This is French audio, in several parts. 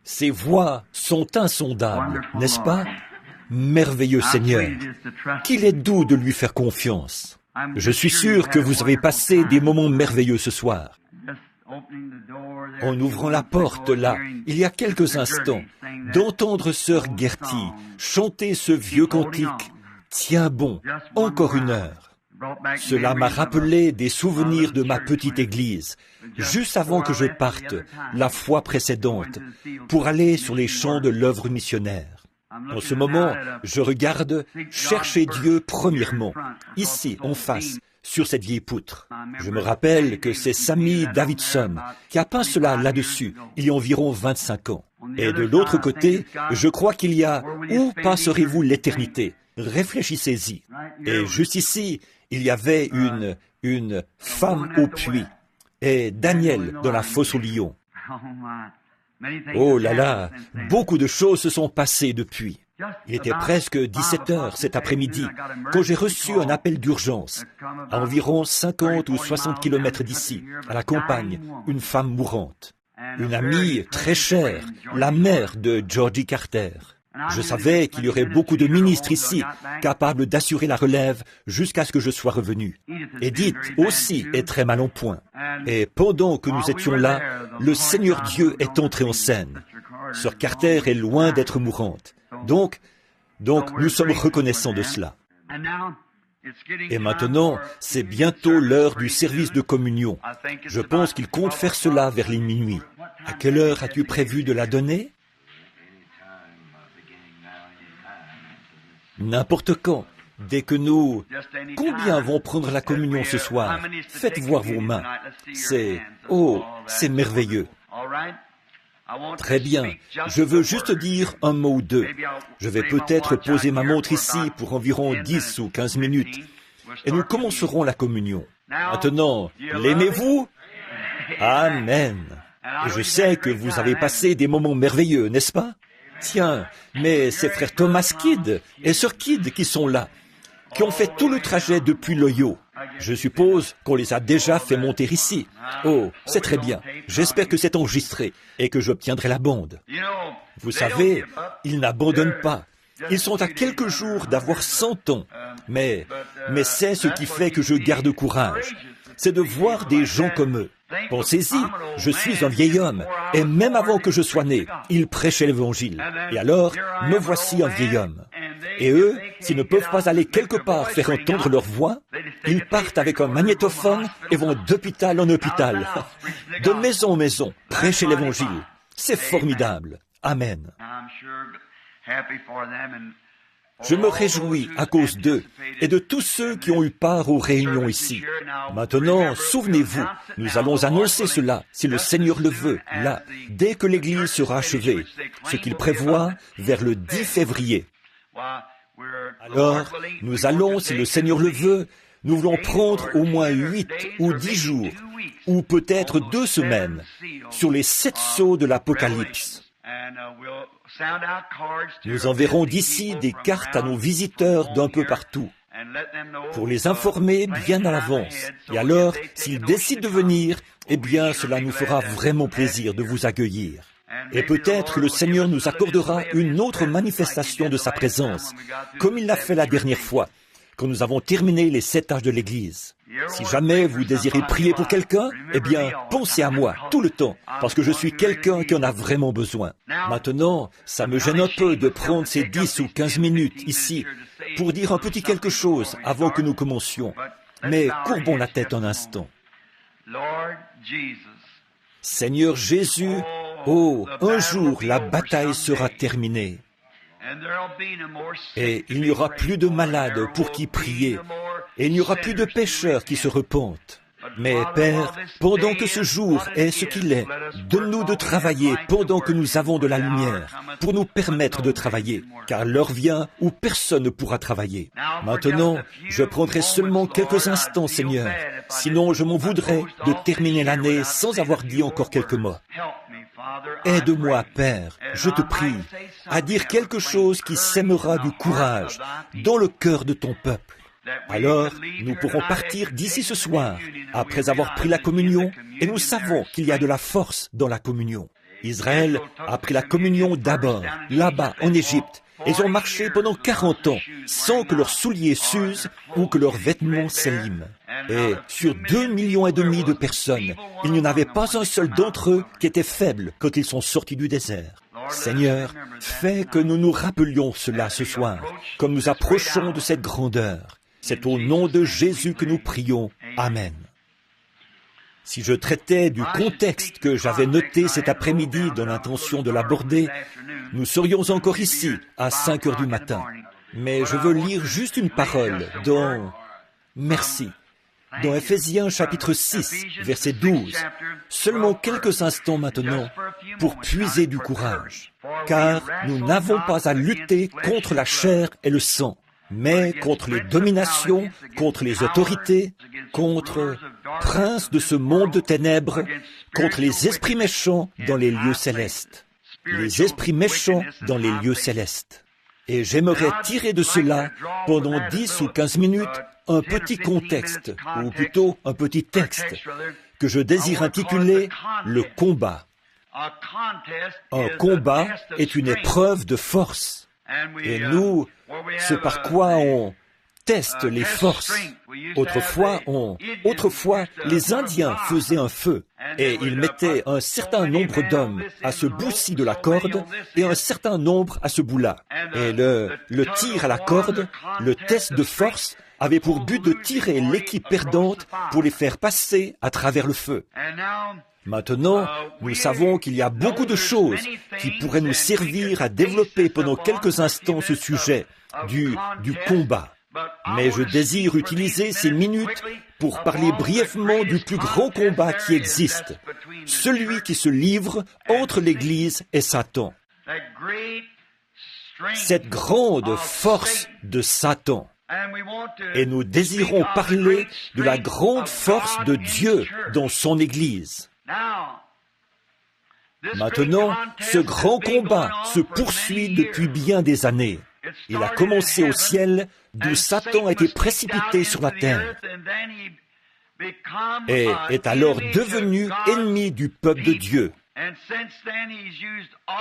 Ses voies sont insondables, n'est-ce pas? Merveilleux Seigneur, qu'il est doux de lui faire confiance. Je suis sûr que vous avez passé des moments merveilleux ce soir. En ouvrant la porte, là, il y a quelques instants, d'entendre sœur Gertie chanter ce vieux cantique « Tiens bon, encore une heure ». Cela m'a rappelé des souvenirs de ma petite église, juste avant que je parte, la fois précédente, pour aller sur les champs de l'œuvre missionnaire. En ce moment, je regarde « Chercher Dieu premièrement », ici, en face, sur cette vieille poutre. Je me rappelle que c'est Sammy Davidson qui a peint cela là-dessus, il y a environ 25 ans. Et de l'autre côté, je crois qu'il y a « Où passerez-vous l'éternité ?» Réfléchissez-y. Et juste ici, il y avait une femme au puits et Daniel dans la fosse aux lions. Oh là là, beaucoup de choses se sont passées depuis. Il était presque 17 heures cet après-midi quand j'ai reçu un appel d'urgence. À environ 50 ou 60 kilomètres d'ici, à la campagne, une femme mourante. Une amie très chère, la mère de Georgie Carter. Je savais qu'il y aurait beaucoup de ministres ici, capables d'assurer la relève jusqu'à ce que je sois revenu. Edith aussi est très mal en point. Et pendant que nous étions là, le Seigneur Dieu est entré en scène. Sœur Carter est loin d'être mourante. Donc, nous sommes reconnaissants de cela. Et maintenant, c'est bientôt l'heure du service de communion. Je pense qu'il compte faire cela vers les minuit. À quelle heure as-tu prévu de la donner? N'importe quand, dès que nous... Combien vont prendre la communion ce soir? Faites voir vos mains. C'est merveilleux. Très bien, je veux juste dire un mot ou deux. Je vais peut-être poser ma montre ici pour environ 10 ou 15 minutes. Et nous commencerons la communion. Maintenant, l'aimez-vous? Amen. Et je sais que vous avez passé des moments merveilleux, n'est-ce pas? Tiens, mais c'est frère Thomas Kidd et sœur Kidd qui sont là, qui ont fait tout le trajet depuis l'Ohio. Je suppose qu'on les a déjà fait monter ici. Oh, c'est très bien. J'espère que c'est enregistré et que j'obtiendrai la bande. Vous savez, ils n'abandonnent pas. Ils sont à quelques jours d'avoir 100 ans. Mais c'est ce qui fait que je garde courage. C'est de voir des gens comme eux. Pensez-y, je suis un vieil homme, et même avant que je sois né, ils prêchaient l'Évangile. Et alors, me voici un vieil homme. Et eux, s'ils ne peuvent pas aller quelque part faire entendre leur voix, ils partent avec un magnétophone et vont d'hôpital en hôpital, de maison en maison, prêcher l'Évangile. C'est formidable. Amen. Je me réjouis à cause d'eux et de tous ceux qui ont eu part aux réunions ici. Maintenant, souvenez-vous, nous allons annoncer cela, si le Seigneur le veut, là, dès que l'Église sera achevée, ce qu'il prévoit vers le 10 février. Alors, nous allons, si le Seigneur le veut, nous voulons prendre au moins 8 ou 10 jours, ou peut-être 2 semaines, sur les 7 sceaux de l'Apocalypse. Nous enverrons d'ici des cartes à nos visiteurs d'un peu partout, pour les informer bien à l'avance. Et alors, s'ils décident de venir, eh bien, cela nous fera vraiment plaisir de vous accueillir. Et peut-être le Seigneur nous accordera une autre manifestation de sa présence, comme il l'a fait la dernière fois, quand nous avons terminé les 7 âges de l'Église. Si jamais vous désirez prier pour quelqu'un, eh bien, pensez à moi tout le temps, parce que je suis quelqu'un qui en a vraiment besoin. Maintenant, ça me gêne un peu de prendre ces 10 ou 15 minutes ici pour dire un petit quelque chose avant que nous commencions. Mais courbons la tête un instant. Seigneur Jésus, oh, un jour la bataille sera terminée. Et il n'y aura plus de malades pour qui prier, et il n'y aura plus de pécheurs qui se repentent. Mais Père, pendant que ce jour est ce qu'il est, donne-nous de travailler pendant que nous avons de la lumière, pour nous permettre de travailler, car l'heure vient où personne ne pourra travailler. Maintenant, je prendrai seulement quelques instants, Seigneur, sinon je m'en voudrais de terminer l'année sans avoir dit encore quelques mots. Aide-moi, Père, je te prie, à dire quelque chose qui sèmera du courage dans le cœur de ton peuple. Alors, nous pourrons partir d'ici ce soir, après avoir pris la communion, et nous savons qu'il y a de la force dans la communion. Israël a pris la communion d'abord, là-bas, en Égypte. Ils ont marché pendant 40 ans, sans que leurs souliers s'usent ou que leurs vêtements s'éliment. Et sur 2,5 millions de personnes, il n'y en avait pas un seul d'entre eux qui était faible quand ils sont sortis du désert. Seigneur, fais que nous nous rappelions cela ce soir, comme nous approchons de cette grandeur. C'est au nom de Jésus que nous prions. Amen. Si je traitais du contexte que j'avais noté cet après-midi dans l'intention de l'aborder, nous serions encore ici à 5 heures du matin. Mais je veux lire juste une parole dans Éphésiens chapitre 6, verset 12, seulement quelques instants maintenant, pour puiser du courage. Car nous n'avons pas à lutter contre la chair et le sang, mais contre les dominations, contre les autorités, contre princes de ce monde de ténèbres, contre les esprits méchants dans les lieux célestes. Les esprits méchants dans les lieux célestes. Et j'aimerais tirer de cela, pendant 10 ou 15 minutes, un petit contexte, ou plutôt un petit texte, que je désire intituler « Le combat ». Un combat est une épreuve de force. Et nous, ce par quoi on teste les forces. Autrefois, les Indiens faisaient un feu et ils mettaient un certain nombre d'hommes à ce bout-ci de la corde et un certain nombre à ce bout-là. Et le tir à la corde, le test de force, avait pour but de tirer l'équipe perdante pour les faire passer à travers le feu. Maintenant, nous savons qu'il y a beaucoup de choses qui pourraient nous servir à développer pendant quelques instants ce sujet du combat. Mais je désire utiliser ces minutes pour parler brièvement du plus grand combat qui existe, celui qui se livre entre l'Église et Satan. Cette grande force de Satan. Et nous désirons parler de la grande force de Dieu dans son Église. Maintenant, ce grand combat se poursuit depuis bien des années. Il a commencé au ciel, d'où Satan a été précipité sur la terre et est alors devenu ennemi du peuple de Dieu.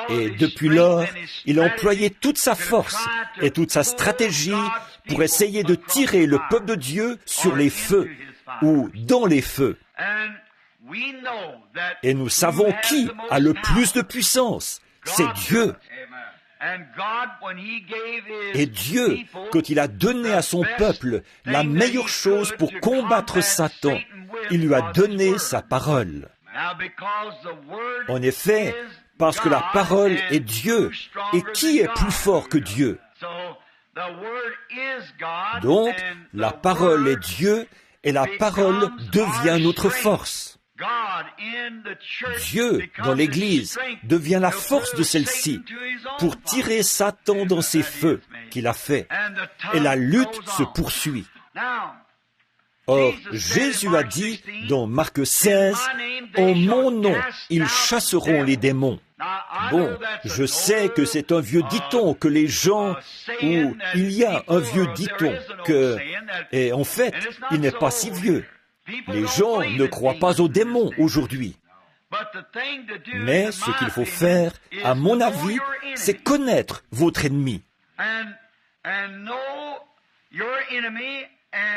Et depuis lors, il a employé toute sa force et toute sa stratégie pour essayer de tirer le peuple de Dieu sur les feux ou dans les feux. Et nous savons qui a le plus de puissance. C'est Dieu. Et Dieu, quand il a donné à son peuple la meilleure chose pour combattre Satan, il lui a donné sa parole. En effet, parce que la parole est Dieu, et qui est plus fort que Dieu? Donc, la parole est Dieu, et la parole devient notre force. Dieu, dans l'Église, devient la force de celle-ci pour tirer Satan dans ses feux qu'il a fait. Et la lutte se poursuit. Or, Jésus a dit dans Marc 16, « En mon nom, ils chasseront les démons. » Bon, je sais que c'est un vieux dicton que les gens, ou il y a un vieux dicton et en fait, il n'est pas si vieux. Les gens ne croient pas aux démons aujourd'hui. Mais ce qu'il faut faire, à mon avis, c'est connaître votre ennemi.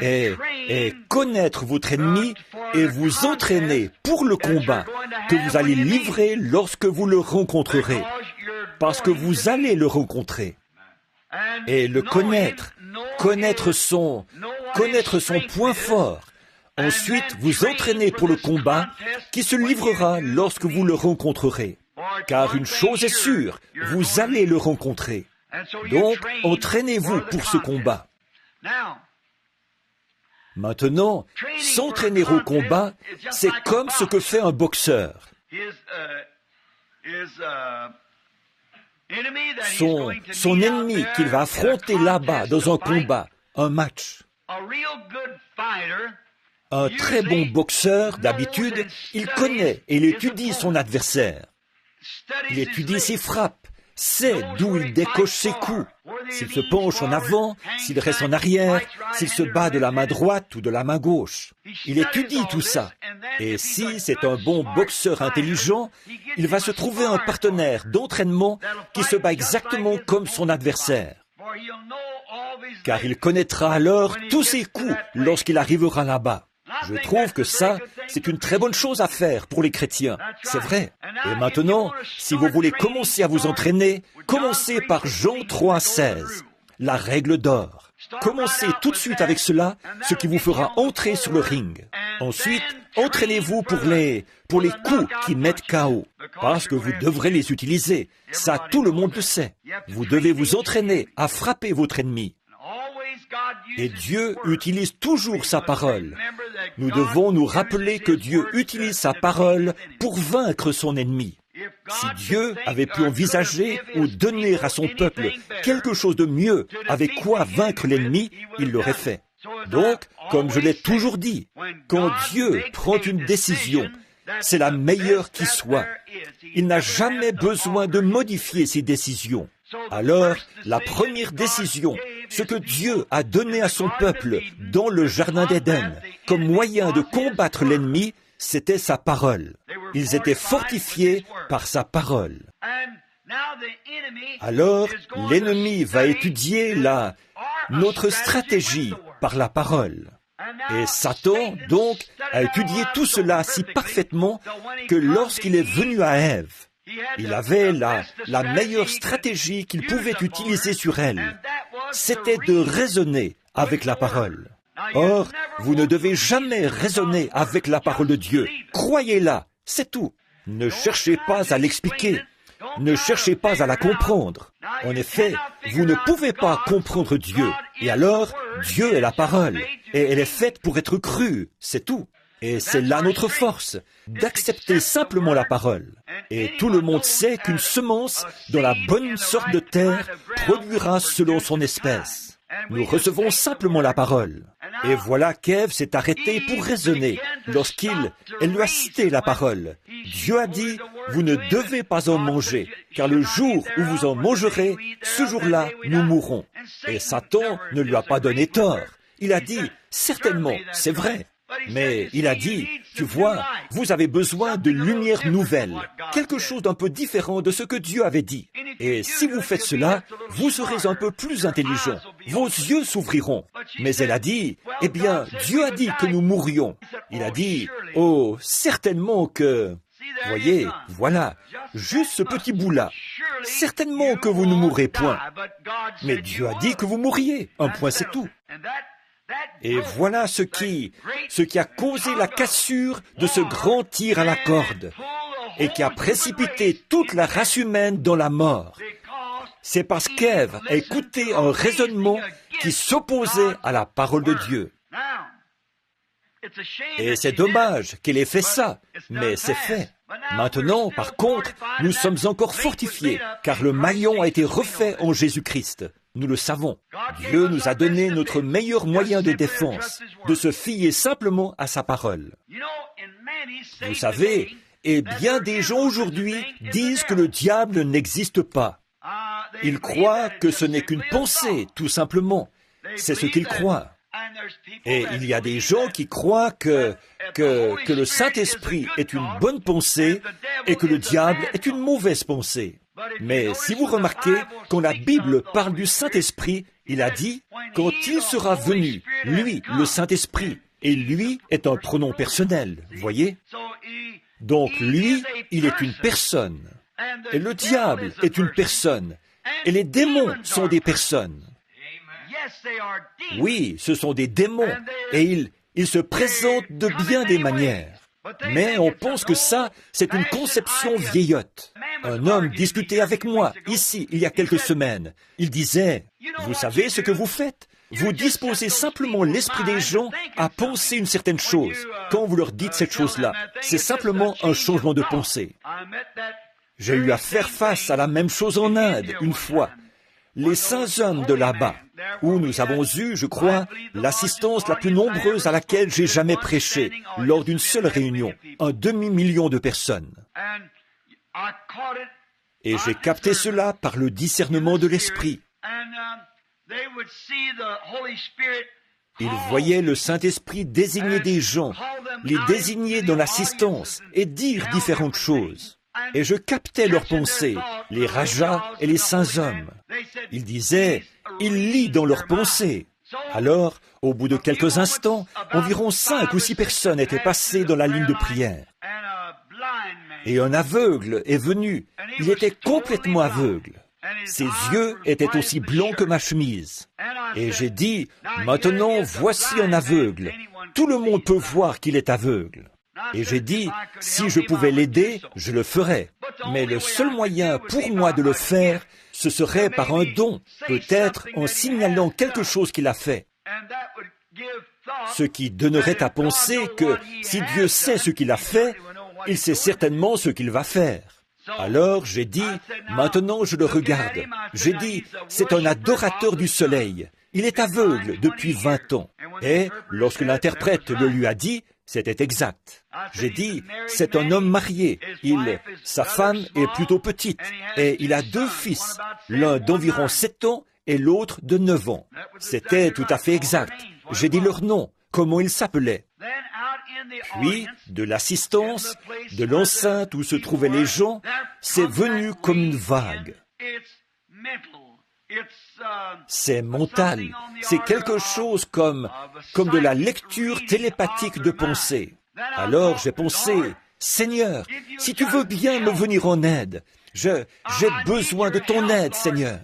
Et connaître votre ennemi et vous entraîner pour le combat que vous allez livrer lorsque vous le rencontrerez. Parce que vous allez le rencontrer. Et le connaître son point fort. Ensuite, vous entraînez pour le combat qui se livrera lorsque vous le rencontrerez. Car une chose est sûre, vous allez le rencontrer. Donc, entraînez-vous pour ce combat. Maintenant, s'entraîner au combat, c'est comme ce que fait un boxeur. Son ennemi qu'il va affronter là-bas dans un combat, un match. Un très bon boxeur, d'habitude, il connaît et il étudie son adversaire. Il étudie ses frappes, sait d'où il décoche ses coups, s'il se penche en avant, s'il reste en arrière, s'il se bat de la main droite ou de la main gauche. Il étudie tout ça. Et si c'est un bon boxeur intelligent, il va se trouver un partenaire d'entraînement qui se bat exactement comme son adversaire. Car il connaîtra alors tous ses coups lorsqu'il arrivera là-bas. Je trouve que ça, c'est une très bonne chose à faire pour les chrétiens. C'est vrai. Et maintenant, si vous voulez commencer à vous entraîner, commencez par Jean 3,16, la règle d'or. Commencez tout de suite avec cela, ce qui vous fera entrer sur le ring. Ensuite, entraînez-vous pour les coups qui mettent KO, parce que vous devrez les utiliser. Ça, tout le monde le sait. Vous devez vous entraîner à frapper votre ennemi. Et Dieu utilise toujours sa parole. Nous devons nous rappeler que Dieu utilise sa parole pour vaincre son ennemi. Si Dieu avait pu envisager ou donner à son peuple quelque chose de mieux avec quoi vaincre l'ennemi, il l'aurait fait. Donc, comme je l'ai toujours dit, quand Dieu prend une décision, c'est la meilleure qui soit. Il n'a jamais besoin de modifier ses décisions. Alors, la première décision, ce que Dieu a donné à son peuple dans le Jardin d'Éden comme moyen de combattre l'ennemi, c'était sa parole. Ils étaient fortifiés par sa parole. Alors, l'ennemi va étudier notre stratégie par la parole. Et Satan, donc, a étudié tout cela si parfaitement que lorsqu'il est venu à Ève, il avait la meilleure stratégie qu'il pouvait utiliser sur elle. C'était de raisonner avec la parole. Or, vous ne devez jamais raisonner avec la parole de Dieu. Croyez-la, c'est tout. Ne cherchez pas à l'expliquer. Ne cherchez pas à la comprendre. En effet, vous ne pouvez pas comprendre Dieu. Et alors, Dieu est la parole. Et elle est faite pour être crue, c'est tout. Et c'est là notre force, d'accepter simplement la parole. Et tout le monde sait qu'une semence dans la bonne sorte de terre produira selon son espèce. Nous recevons simplement la parole. Et voilà qu'Ève s'est arrêtée pour raisonner lorsqu'elle lui a cité la parole. Dieu a dit, vous ne devez pas en manger, car le jour où vous en mangerez, ce jour-là, nous mourrons. Et Satan ne lui a pas donné tort. Il a dit, certainement, c'est vrai. Mais il a dit, tu vois, vous avez besoin de lumière nouvelle, quelque chose d'un peu différent de ce que Dieu avait dit. Et si vous faites cela, vous serez un peu plus intelligent. Vos yeux s'ouvriront. Mais elle a dit, eh bien, Dieu a dit que nous mourrions. Il a dit, oh, certainement que... Voyez, voilà, juste ce petit bout-là. Certainement que vous ne mourrez point. Mais Dieu a dit que vous mourriez. Un point, c'est tout. Et voilà ce qui a causé la cassure de ce grand tir à la corde et qui a précipité toute la race humaine dans la mort. C'est parce qu'Ève a écouté un raisonnement qui s'opposait à la parole de Dieu. Et c'est dommage qu'elle ait fait ça, mais c'est fait. Maintenant, par contre, nous sommes encore fortifiés, car le maillon a été refait en Jésus-Christ. Nous le savons. Dieu nous a donné notre meilleur moyen de défense, de se fier simplement à sa parole. Vous savez, et bien des gens aujourd'hui disent que le diable n'existe pas. Ils croient que ce n'est qu'une pensée, tout simplement. C'est ce qu'ils croient. Et il y a des gens qui croient que le Saint-Esprit est une bonne pensée et que le diable est une mauvaise pensée. Mais si vous remarquez, quand la Bible parle du Saint-Esprit, il a dit, quand il sera venu, lui, le Saint-Esprit, et lui est un pronom personnel, voyez? Donc lui, il est une personne, et le diable est une personne, et les démons sont des personnes. Oui, ce sont des démons, et ils se présentent de bien des manières. Mais on pense que ça, c'est une conception vieillotte. Un homme discutait avec moi, ici, il y a quelques semaines. Il disait, « Vous savez ce que vous faites? Vous disposez simplement l'esprit des gens à penser une certaine chose. Quand vous leur dites cette chose-là, c'est simplement un changement de pensée. » J'ai eu à faire face à la même chose en Inde, une fois. Les saints hommes de là-bas, où nous avons eu, je crois, l'assistance la plus nombreuse à laquelle j'ai jamais prêché, lors d'une seule réunion, 1/2 million de personnes. Et j'ai capté cela par le discernement de l'esprit. Ils voyaient le Saint-Esprit désigner des gens, les désigner dans l'assistance et dire différentes choses. Et je captais leurs pensées, les rajas et les saints hommes. Ils disaient, il lit dans leurs pensées. Alors, au bout de quelques instants, environ 5 ou 6 personnes étaient passées dans la ligne de prière. Et un aveugle est venu. Il était complètement aveugle. Ses yeux étaient aussi blancs que ma chemise. Et j'ai dit, maintenant, voici un aveugle. Tout le monde peut voir qu'il est aveugle. Et j'ai dit, si je pouvais l'aider, je le ferais. Mais le seul moyen pour moi de le faire, ce serait par un don, peut-être en signalant quelque chose qu'il a fait. Ce qui donnerait à penser que si Dieu sait ce qu'il a fait, il sait certainement ce qu'il va faire. Alors j'ai dit, maintenant je le regarde. J'ai dit, c'est un adorateur du soleil. Il est aveugle depuis 20 ans. Et lorsque l'interprète le lui a dit, c'était exact. J'ai dit, c'est un homme marié. Sa femme est plutôt petite. Et il a 2 fils, l'un d'environ 7 ans et l'autre de 9 ans. C'était tout à fait exact. J'ai dit leur nom, comment ils s'appelaient. Puis, de l'assistance, de l'enceinte où se trouvaient les gens, c'est venu comme une vague. C'est mental, c'est quelque chose comme de la lecture télépathique de pensée. Alors j'ai pensé, Seigneur, si tu veux bien me venir en aide, j'ai besoin de ton aide, Seigneur.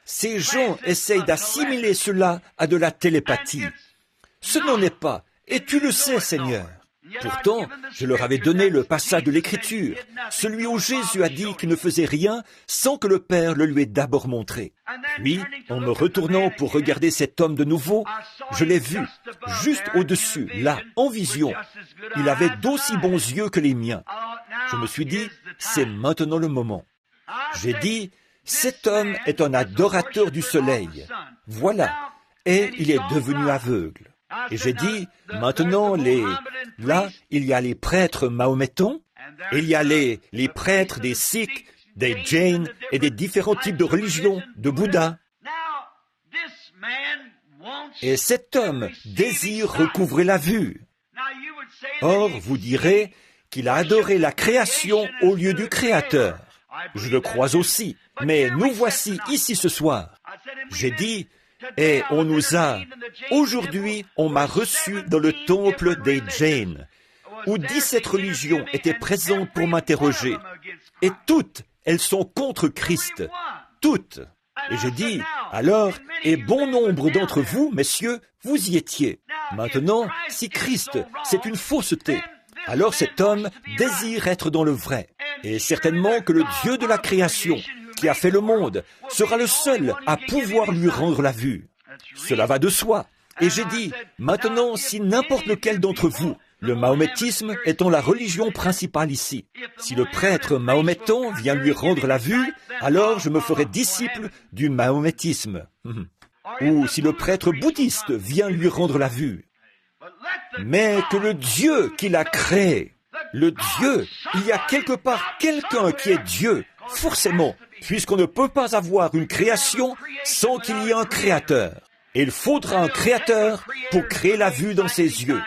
Ces gens essayent d'assimiler cela à de la télépathie. Ce n'en est pas, et tu le sais, Seigneur. Pourtant, je leur avais donné le passage de l'Écriture, celui où Jésus a dit qu'il ne faisait rien sans que le Père le lui ait d'abord montré. Puis, en me retournant pour regarder cet homme de nouveau, je l'ai vu, juste au-dessus, là, en vision. Il avait d'aussi bons yeux que les miens. Je me suis dit, c'est maintenant le moment. J'ai dit, cet homme est un adorateur du soleil. Voilà. Et il est devenu aveugle. Et j'ai dit, maintenant, là, il y a les prêtres mahométans, et il y a les prêtres des Sikhs, des Jains et des différents types de religions, de Bouddha. Et cet homme désire recouvrer la vue. Or, vous direz qu'il a adoré la création au lieu du Créateur. Je le crois aussi, mais nous voici ici ce soir. J'ai dit, et aujourd'hui, on m'a reçu dans le temple des Jains, où 17 religions étaient présentes pour m'interroger. Et toutes, elles sont contre Christ. Toutes. Et j'ai dit, alors, et bon nombre d'entre vous, messieurs, vous y étiez. Maintenant, si Christ, c'est une fausseté, alors cet homme désire être dans le vrai. Et certainement que le Dieu de la création, qui a fait le monde, sera le seul à pouvoir lui rendre la vue. Cela va de soi. Et j'ai dit, maintenant, si n'importe lequel d'entre vous, le mahométisme étant la religion principale ici, si le prêtre mahométan vient lui rendre la vue, alors je me ferai disciple du mahométisme. Ou si le prêtre bouddhiste vient lui rendre la vue. Mais que le Dieu qui l'a créé, le Dieu, il y a quelque part quelqu'un qui est Dieu, forcément, puisqu'on ne peut pas avoir une création sans qu'il y ait un créateur. Et il faudra un créateur pour créer la vue dans ses yeux.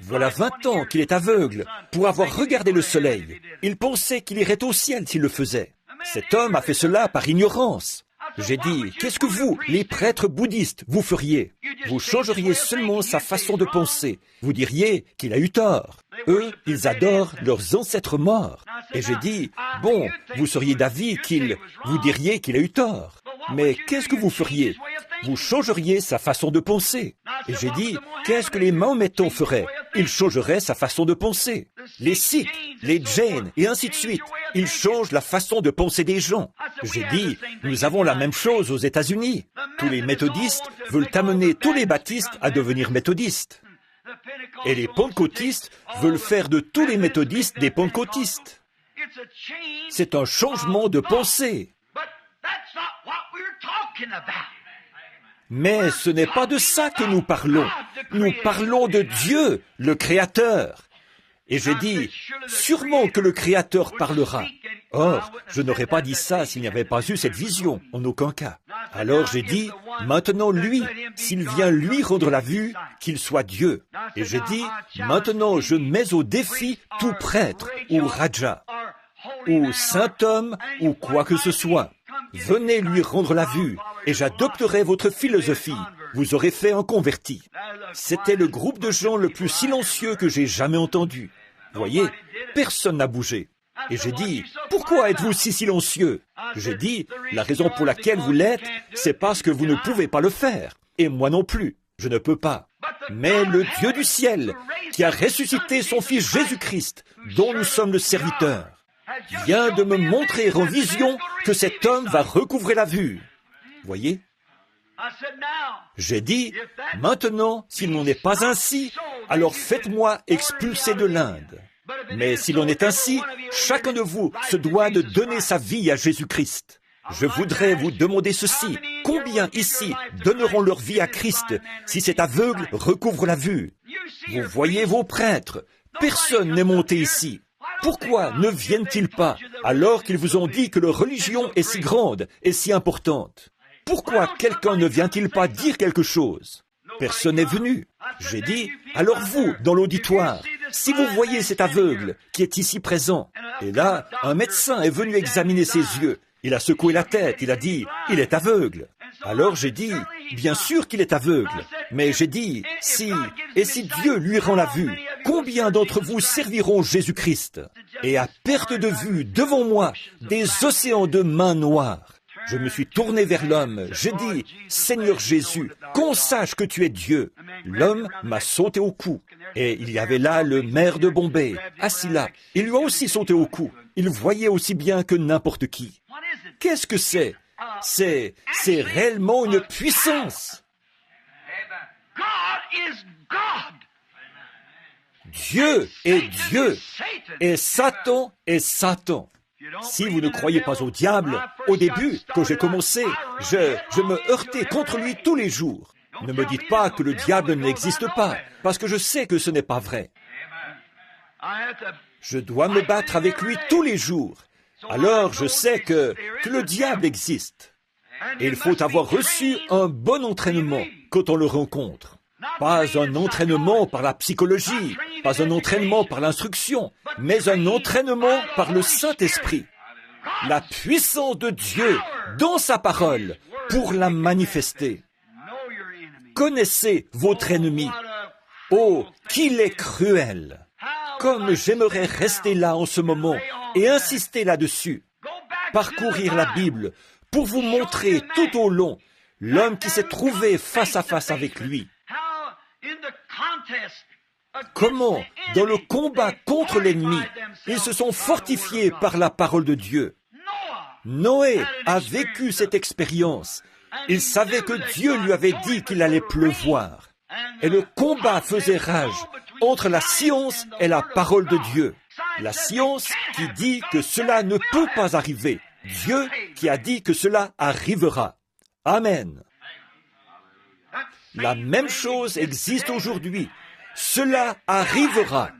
Voilà 20 ans qu'il est aveugle pour avoir regardé le soleil. Il pensait qu'il irait au ciel s'il le faisait. Cet homme a fait cela par ignorance. J'ai dit, qu'est-ce que vous, les prêtres bouddhistes, vous feriez? Vous changeriez seulement sa façon de penser. Vous diriez qu'il a eu tort. Eux, ils adorent leurs ancêtres morts. Et j'ai dit, bon, vous seriez d'avis vous diriez qu'il a eu tort. Mais qu'est-ce que vous feriez? Vous changeriez sa façon de penser. Et j'ai dit, qu'est-ce que les mahométans feraient? Ils changeraient sa façon de penser. Les Sikhs, les Jains, et ainsi de suite. Ils changent la façon de penser des gens. J'ai dit, nous avons la même chose aux États-Unis. Tous les méthodistes veulent amener tous les baptistes à devenir méthodistes. Et les pentecôtistes veulent faire de tous les méthodistes des pentecôtistes. C'est un changement de pensée. Mais ce n'est pas de ça que nous parlons. Nous parlons de Dieu, le Créateur. Et j'ai dit, sûrement que le Créateur parlera. Or, je n'aurais pas dit ça s'il n'y avait pas eu cette vision, en aucun cas. Alors j'ai dit, maintenant lui, s'il vient lui rendre la vue, qu'il soit Dieu. Et j'ai dit, maintenant je mets au défi tout prêtre, ou raja, ou saint homme, ou quoi que ce soit. Venez lui rendre la vue, et j'adopterai votre philosophie. Vous aurez fait un converti. C'était le groupe de gens le plus silencieux que j'ai jamais entendu. Voyez, personne n'a bougé. Et j'ai dit, pourquoi êtes-vous si silencieux? J'ai dit, la raison pour laquelle vous l'êtes, c'est parce que vous ne pouvez pas le faire. Et moi non plus, je ne peux pas. Mais le Dieu du ciel, qui a ressuscité son Fils Jésus-Christ, dont nous sommes le serviteur, vient de me montrer en vision que cet homme va recouvrer la vue. Voyez? J'ai dit, maintenant, s'il n'en est pas ainsi, alors faites-moi expulser de l'Inde. Mais s'il en est ainsi, chacun de vous se doit de donner sa vie à Jésus-Christ. Je voudrais vous demander ceci. Combien ici donneront leur vie à Christ si cet aveugle recouvre la vue? Vous voyez vos prêtres. Personne n'est monté ici. Pourquoi ne viennent-ils pas alors qu'ils vous ont dit que leur religion est si grande et si importante? Pourquoi quelqu'un ne vient-il pas dire quelque chose? Personne n'est venu. J'ai dit, alors vous, dans l'auditoire, si vous voyez cet aveugle qui est ici présent, et là, un médecin est venu examiner ses yeux, il a secoué la tête, il a dit, il est aveugle. Alors j'ai dit, bien sûr qu'il est aveugle, mais j'ai dit, si Dieu lui rend la vue, combien d'entre vous serviront Jésus-Christ? Et à perte de vue, devant moi, des océans de mains noires. Je me suis tourné vers l'homme, j'ai dit, Seigneur Jésus, qu'on sache que tu es Dieu. L'homme m'a sauté au cou. Et il y avait là le maire de Bombay, assis là. Il lui a aussi sauté au cou. Il voyait aussi bien que n'importe qui. Qu'est-ce que c'est? C'est réellement une puissance. Dieu est Dieu, et Satan est Satan. Si vous ne croyez pas au diable, au début, quand j'ai commencé, je me heurtais contre lui tous les jours. Ne me dites pas que le diable n'existe pas, parce que je sais que ce n'est pas vrai. Je dois me battre avec lui tous les jours. Alors je sais que le diable existe. Et il faut avoir reçu un bon entraînement quand on le rencontre. Pas un entraînement par la psychologie, pas un entraînement par l'instruction, mais un entraînement par le Saint-Esprit. La puissance de Dieu dans sa parole pour la manifester. Connaissez votre ennemi. Oh, qu'il est cruel! Comme j'aimerais rester là en ce moment et insister là-dessus. Parcourir la Bible pour vous montrer tout au long l'homme qui s'est trouvé face à face avec lui. Comment, dans le combat contre l'ennemi, ils se sont fortifiés par la parole de Dieu. Noé a vécu cette expérience. Il savait que Dieu lui avait dit qu'il allait pleuvoir. Et le combat faisait rage entre la science et la parole de Dieu. La science qui dit que cela ne peut pas arriver. Dieu qui a dit que cela arrivera. Amen. La même chose existe aujourd'hui. Cela arrivera.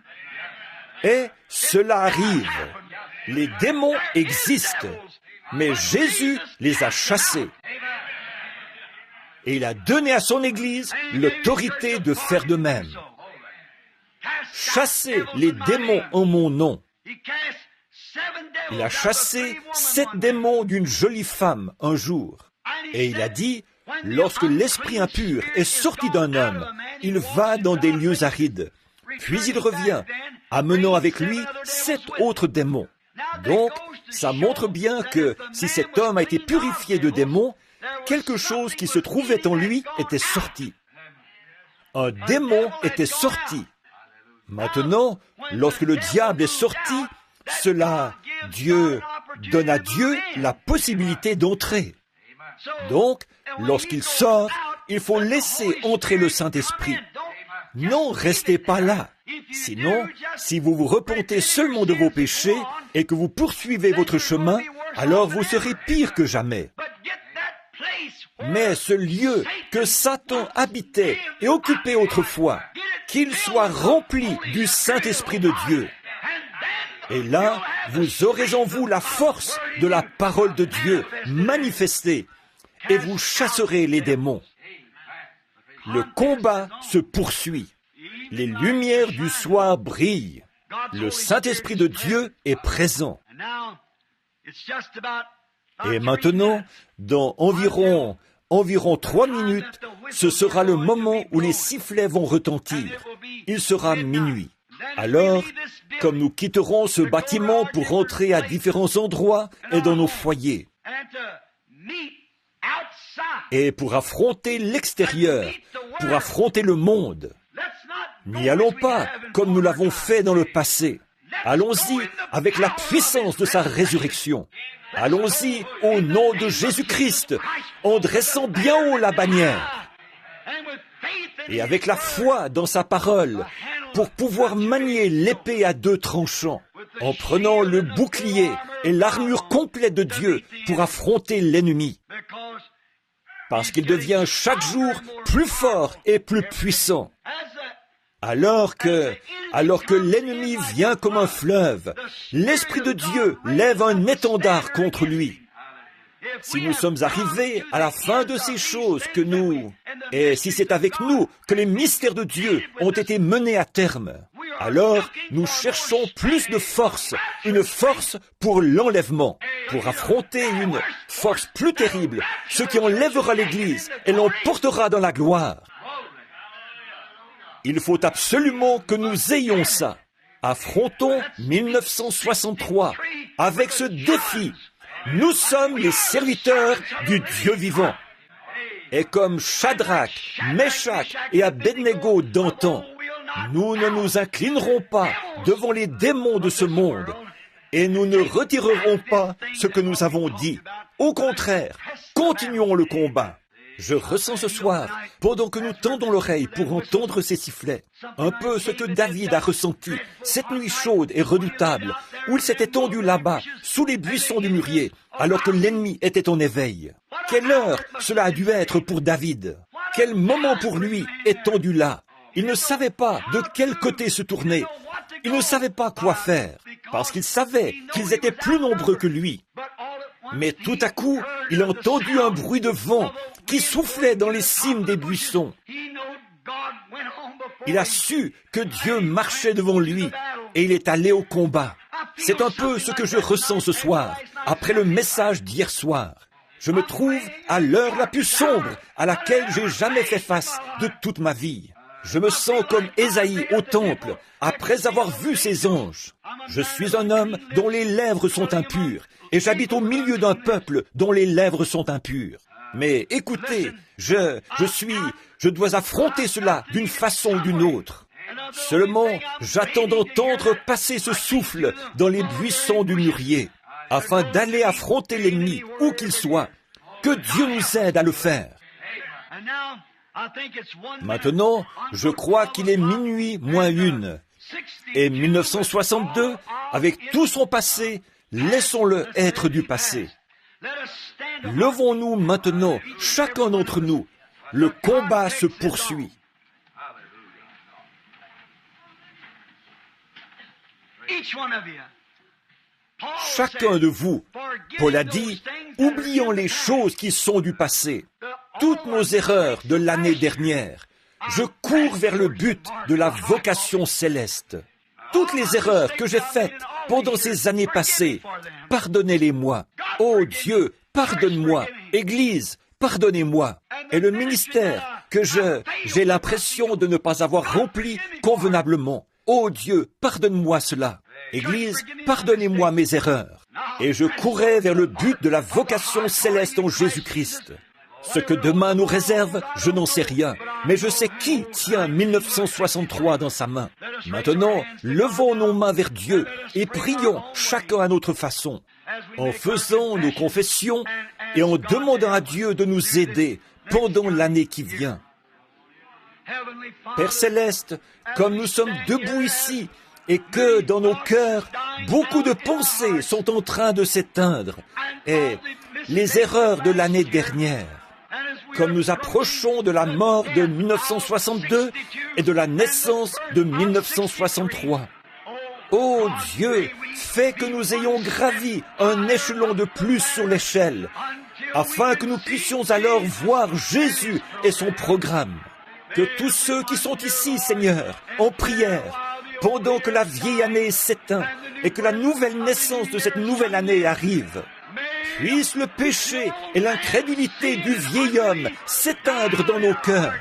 Et cela arrive. Les démons existent, mais Jésus les a chassés. Et il a donné à son Église l'autorité de faire de même. Chassez les démons en mon nom. Il a chassé 7 démons d'une jolie femme un jour. Et il a dit, lorsque l'esprit impur est sorti d'un homme, il va dans des lieux arides. Puis il revient, amenant avec lui 7 autres démons. Donc, ça montre bien que si cet homme a été purifié de démons, quelque chose qui se trouvait en lui était sorti. Un démon était sorti. Maintenant, lorsque le diable est sorti, Dieu donne à Dieu la possibilité d'entrer. Donc, lorsqu'il sort, il faut laisser entrer le Saint-Esprit. Non, restez pas là. Sinon, si vous vous repentez seulement de vos péchés et que vous poursuivez votre chemin, alors vous serez pire que jamais. Mais ce lieu que Satan habitait et occupait autrefois, qu'il soit rempli du Saint-Esprit de Dieu. Et là, vous aurez en vous la force de la parole de Dieu manifestée, et vous chasserez les démons. Le combat se poursuit. Les lumières du soir brillent. Le Saint-Esprit de Dieu est présent. Et maintenant, dans environ 3 minutes, ce sera le moment où les sifflets vont retentir. Il sera minuit. Alors, comme nous quitterons ce bâtiment pour rentrer à différents endroits et dans nos foyers, et pour affronter l'extérieur, pour affronter le monde, n'y allons pas comme nous l'avons fait dans le passé. Allons-y avec la puissance de sa résurrection. Allons-y au nom de Jésus-Christ, en dressant bien haut la bannière. Et avec la foi dans sa parole, pour pouvoir manier l'épée à 2 tranchants, en prenant le bouclier et l'armure complète de Dieu pour affronter l'ennemi. Parce qu'il devient chaque jour plus fort et plus puissant. Alors que l'ennemi vient comme un fleuve, l'Esprit de Dieu lève un étendard contre lui. Si nous sommes arrivés à la fin de ces choses et si c'est avec nous que les mystères de Dieu ont été menés à terme, alors nous cherchons plus de force, une force pour l'enlèvement, pour affronter une force plus terrible, ce qui enlèvera l'Église et l'emportera dans la gloire. Il faut absolument que nous ayons ça. Affrontons 1963 avec ce défi. Nous sommes les serviteurs du Dieu vivant. Et comme Shadrach, Meshach et Abednego d'antan, nous ne nous inclinerons pas devant les démons de ce monde et nous ne retirerons pas ce que nous avons dit. Au contraire, continuons le combat. Je ressens ce soir, pendant que nous tendons l'oreille pour entendre ces sifflets, un peu ce que David a ressenti cette nuit chaude et redoutable, où il s'était tendu là-bas, sous les buissons du mûrier, alors que l'ennemi était en éveil. Quelle heure cela a dû être pour David! Quel moment pour lui étendu là! Il ne savait pas de quel côté se tourner. Il ne savait pas quoi faire, parce qu'il savait qu'ils étaient plus nombreux que lui. Mais tout à coup, il a entendu un bruit de vent qui soufflait dans les cimes des buissons. Il a su que Dieu marchait devant lui et il est allé au combat. C'est un peu ce que je ressens ce soir, après le message d'hier soir. Je me trouve à l'heure la plus sombre à laquelle j'ai jamais fait face de toute ma vie. Je me sens comme Ésaïe au temple, après avoir vu ses anges. Je suis un homme dont les lèvres sont impures, et j'habite au milieu d'un peuple dont les lèvres sont impures. Mais écoutez, je dois affronter cela d'une façon ou d'une autre. Seulement, j'attends d'entendre passer ce souffle dans les buissons du mûrier, afin d'aller affronter l'ennemi, où qu'il soit. Que Dieu nous aide à le faire. Maintenant, je crois qu'il est minuit moins 1. Et 1962, avec tout son passé, laissons-le être du passé. Levons-nous maintenant, chacun d'entre nous. Le combat se poursuit. Chacun de vous, Paul a dit, oublions les choses qui sont du passé, toutes nos erreurs de l'année dernière. Je cours vers le but de la vocation céleste. Toutes les erreurs que j'ai faites pendant ces années passées, pardonnez-les-moi. Oh Dieu, pardonne-moi. Église, pardonnez-moi. Et le ministère que j'ai l'impression de ne pas avoir rempli convenablement. Oh Dieu, pardonne-moi cela. Église, pardonnez-moi mes erreurs. Et je courais vers le but de la vocation céleste en Jésus-Christ. Ce que demain nous réserve, je n'en sais rien, mais je sais qui tient 1963 dans sa main. Maintenant, levons nos mains vers Dieu et prions chacun à notre façon, en faisant nos confessions et en demandant à Dieu de nous aider pendant l'année qui vient. Père Céleste, comme nous sommes debout ici et que dans nos cœurs, beaucoup de pensées sont en train de s'éteindre et les erreurs de l'année dernière, comme nous approchons de la mort de 1962 et de la naissance de 1963. Ô Dieu, fais que nous ayons gravi un échelon de plus sur l'échelle, afin que nous puissions alors voir Jésus et son programme. Que tous ceux qui sont ici, Seigneur, en prière, pendant que la vieille année s'éteint et que la nouvelle naissance de cette nouvelle année arrive, puisse le péché et l'incrédulité du vieil homme s'éteindre dans nos cœurs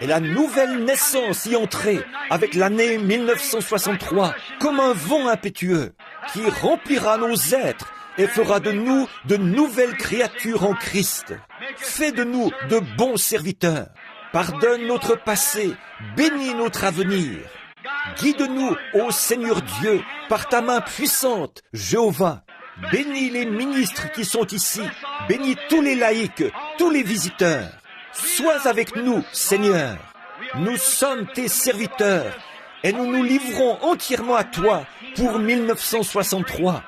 et la nouvelle naissance y entrer avec l'année 1963 comme un vent impétueux qui remplira nos êtres et fera de nous de nouvelles créatures en Christ. Fais de nous de bons serviteurs. Pardonne notre passé, bénis notre avenir. Guide-nous, ô Seigneur Dieu, par ta main puissante, Jéhovah. Bénis les ministres qui sont ici, bénis tous les laïcs, tous les visiteurs. Sois avec nous, Seigneur. Nous sommes tes serviteurs et nous nous livrons entièrement à toi pour 1963,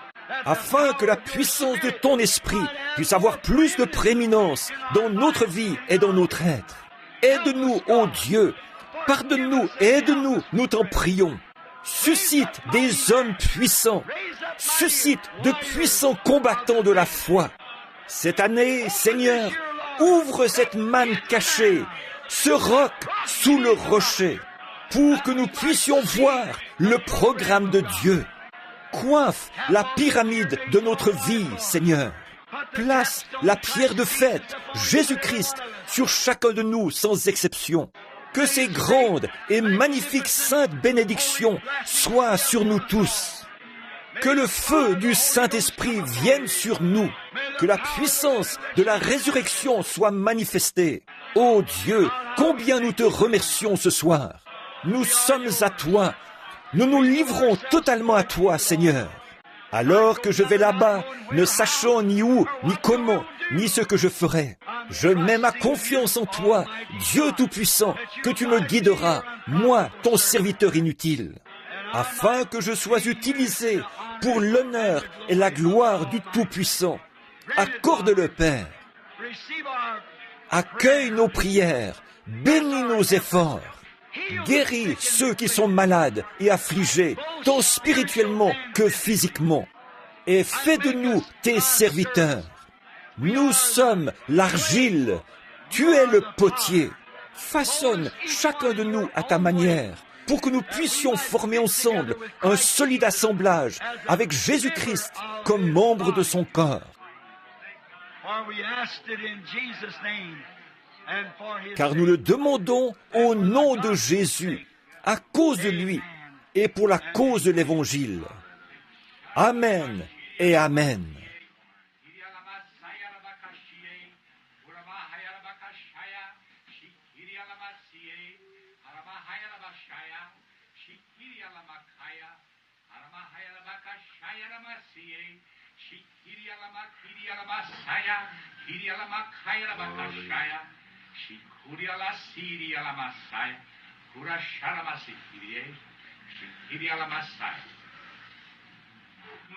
afin que la puissance de ton esprit puisse avoir plus de prééminence dans notre vie et dans notre être. Aide-nous, ô Dieu, pardonne-nous et aide-nous, nous t'en prions. Suscite des hommes puissants, suscite de puissants combattants de la foi. Cette année, Seigneur, ouvre cette manne cachée, ce roc sous le rocher, pour que nous puissions voir le programme de Dieu. Coiffe la pyramide de notre vie, Seigneur. Place la pierre de fête, Jésus-Christ, sur chacun de nous sans exception. Que ces grandes et magnifiques saintes bénédictions soient sur nous tous. Que le feu du Saint-Esprit vienne sur nous. Que la puissance de la résurrection soit manifestée. Ô Dieu, combien nous te remercions ce soir. Nous sommes à toi. Nous nous livrons totalement à toi, Seigneur. Alors que je vais là-bas, ne sachant ni où, ni comment, ni ce que je ferai, je mets ma confiance en toi, Dieu Tout-Puissant, que tu me guideras, moi, ton serviteur inutile, afin que je sois utilisé pour l'honneur et la gloire du Tout-Puissant. Accorde-le, Père. Accueille nos prières, bénis nos efforts. Guéris ceux qui sont malades et affligés, tant spirituellement que physiquement. Et fais de nous tes serviteurs. Nous sommes l'argile, tu es le potier. Façonne chacun de nous à ta manière, pour que nous puissions former ensemble un solide assemblage avec Jésus-Christ comme membre de son corps. Car nous le demandons au nom de Jésus, à cause de lui et pour la cause de l'Évangile. Amen et Amen.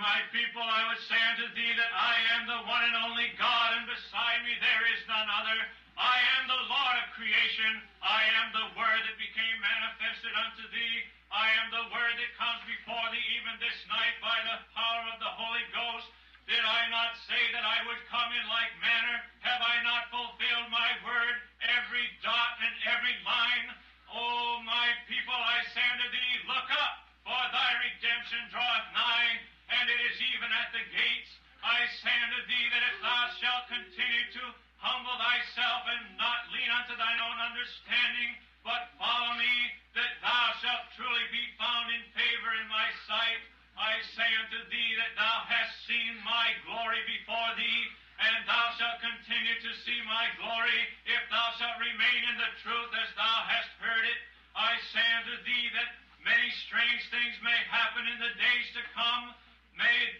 My people, I would say unto thee that I am the one and only God, and beside me there is none other. I am the Lord of creation. I am the Word that became manifested unto thee. I am the Word that comes before thee even this night by the power of the Holy Ghost. Did I not say that I would come in like manner? Have I not fulfilled my word, every dot and every line? O my people, I say unto thee, look up, for thy redemption draweth nigh, and it is even at the gates. I say unto thee that if thou shalt continue to humble thyself and not lean unto thine own understanding, but follow me, that thou shalt truly be found in favor in my sight. I say unto thee that thou hast seen my glory before thee, and thou shalt continue to see my glory, if thou shalt remain in the truth as thou hast heard it. I say unto thee that many strange things may happen in the days to come. May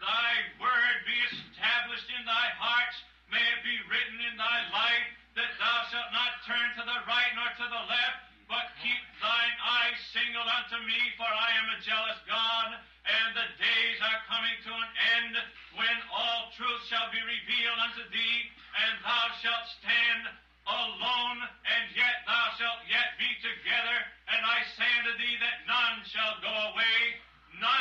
thy word be established in thy hearts. May it be written in thy life, that thou shalt not turn to the right nor to the left, but keep thine eyes single unto me, for I am a jealous God, and the days are coming to an end, when all truth shall be revealed unto thee, and thou shalt stand alone, and yet thou shalt yet be together. And I say unto thee that none shall go away, none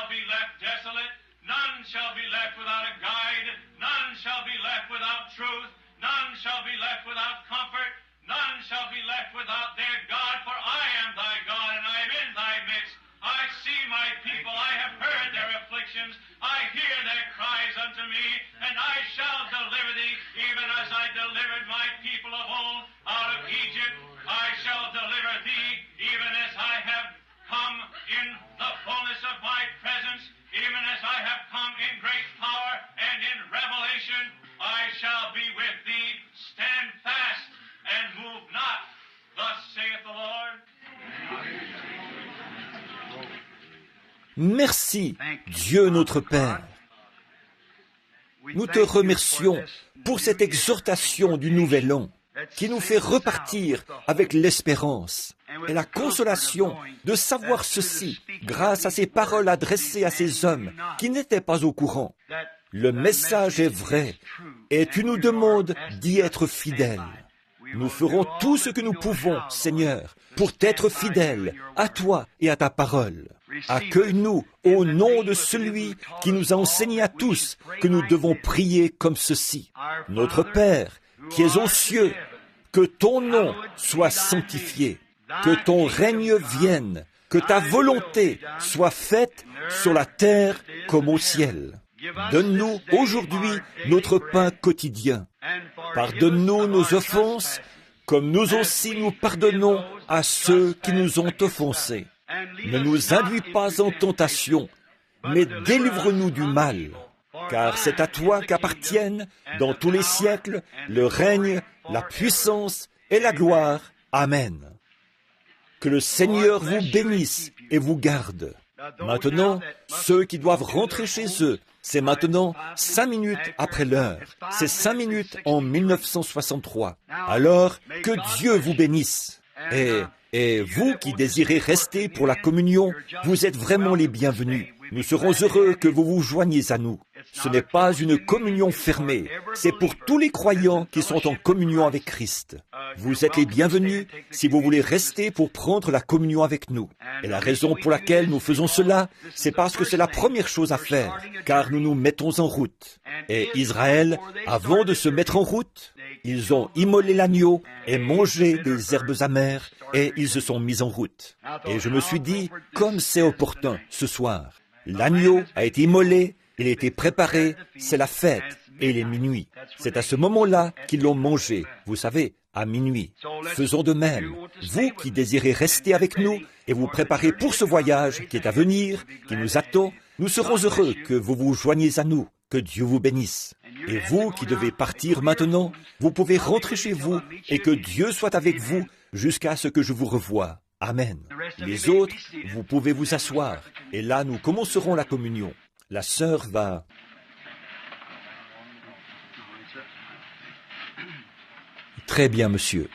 shall be left desolate. None shall be left without a guide. None shall be left without truth. None shall be left without comfort. None shall be left without their God, for I am thy God, and I am in thy midst. I see my people, I have heard their afflictions, I hear their cries unto me, and I shall deliver thee, even as I delivered my people of old out of Egypt. I shall deliver thee, even as I have come in the fullness of my presence, even as I have come in great power and in revelation. I shall be with thee. Stand fast and move not. Thus saith the Lord. Merci, Dieu notre Père. Nous te remercions pour cette exhortation du Nouvel An qui nous fait repartir avec l'espérance et la consolation de savoir ceci grâce à ces paroles adressées à ces hommes qui n'étaient pas au courant. Le message est vrai et tu nous demandes d'y être fidèles. Nous ferons tout ce que nous pouvons, Seigneur, pour t'être fidèles à toi et à ta parole. Accueille-nous au nom de celui qui nous a enseigné à tous que nous devons prier comme ceci. Notre Père, qui es aux cieux, que ton nom soit sanctifié, que ton règne vienne, que ta volonté soit faite sur la terre comme au ciel. Donne-nous aujourd'hui notre pain quotidien. Pardonne-nous nos offenses, comme nous aussi nous pardonnons à ceux qui nous ont offensés. Ne nous induis pas en tentation, mais délivre-nous du mal. Car c'est à toi qu'appartiennent, dans tous les siècles, le règne, la puissance et la gloire. Amen. Que le Seigneur vous bénisse et vous garde. Maintenant, ceux qui doivent rentrer chez eux, c'est maintenant 5 minutes après l'heure. C'est 5 minutes en 1963. Alors, que Dieu vous bénisse. Et vous qui désirez rester pour la communion, vous êtes vraiment les bienvenus. Nous serons heureux que vous vous joigniez à nous. Ce n'est pas une communion fermée, c'est pour tous les croyants qui sont en communion avec Christ. Vous êtes les bienvenus si vous voulez rester pour prendre la communion avec nous. Et la raison pour laquelle nous faisons cela, c'est parce que c'est la première chose à faire, car nous nous mettons en route. Et Israël, avant de se mettre en route, ils ont immolé l'agneau et mangé des herbes amères, et ils se sont mis en route. Et je me suis dit, comme c'est opportun ce soir, l'agneau a été immolé, il a été préparé, c'est la fête, et il est minuit. C'est à ce moment-là qu'ils l'ont mangé, vous savez, à minuit. Faisons de même. Vous qui désirez rester avec nous et vous préparer pour ce voyage qui est à venir, qui nous attend, nous serons heureux que vous vous joigniez à nous. Que Dieu vous bénisse. Et vous qui devez partir maintenant, vous pouvez rentrer chez vous et que Dieu soit avec vous jusqu'à ce que je vous revoie. Amen. Les autres, vous pouvez vous asseoir. Et là, nous commencerons la communion. La sœur va... Très bien, monsieur.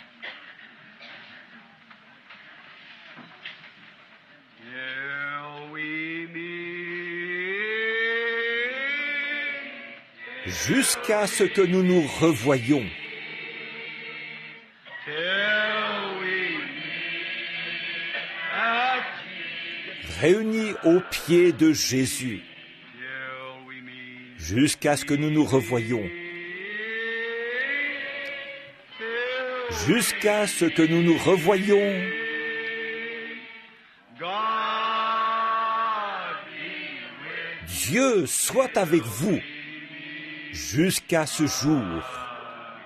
Jusqu'à ce que nous nous revoyions. Réunis aux pieds de Jésus. Jusqu'à ce que nous nous revoyions. Jusqu'à ce que nous nous revoyions. Dieu soit avec vous jusqu'à ce jour.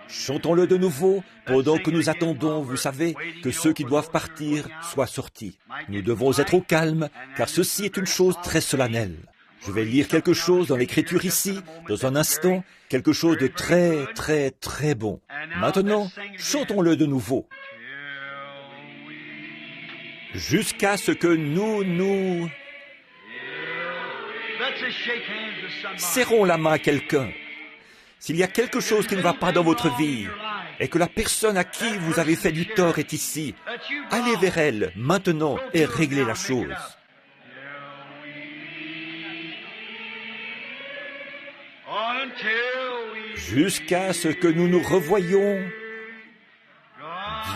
Chantons-le de nouveau pendant que nous attendons, vous savez, que ceux qui doivent partir soient sortis. Nous devons être au calme, car ceci est une chose très solennelle. Je vais lire quelque chose dans l'Écriture ici, dans un instant, quelque chose de très, très, très bon. Maintenant, chantons-le de nouveau. Jusqu'à ce que nous... Serrons la main à quelqu'un. S'il y a quelque chose qui ne va pas dans votre vie, et que la personne à qui vous avez fait du tort est ici, allez vers elle maintenant et réglez la chose. Jusqu'à ce que nous nous revoyions.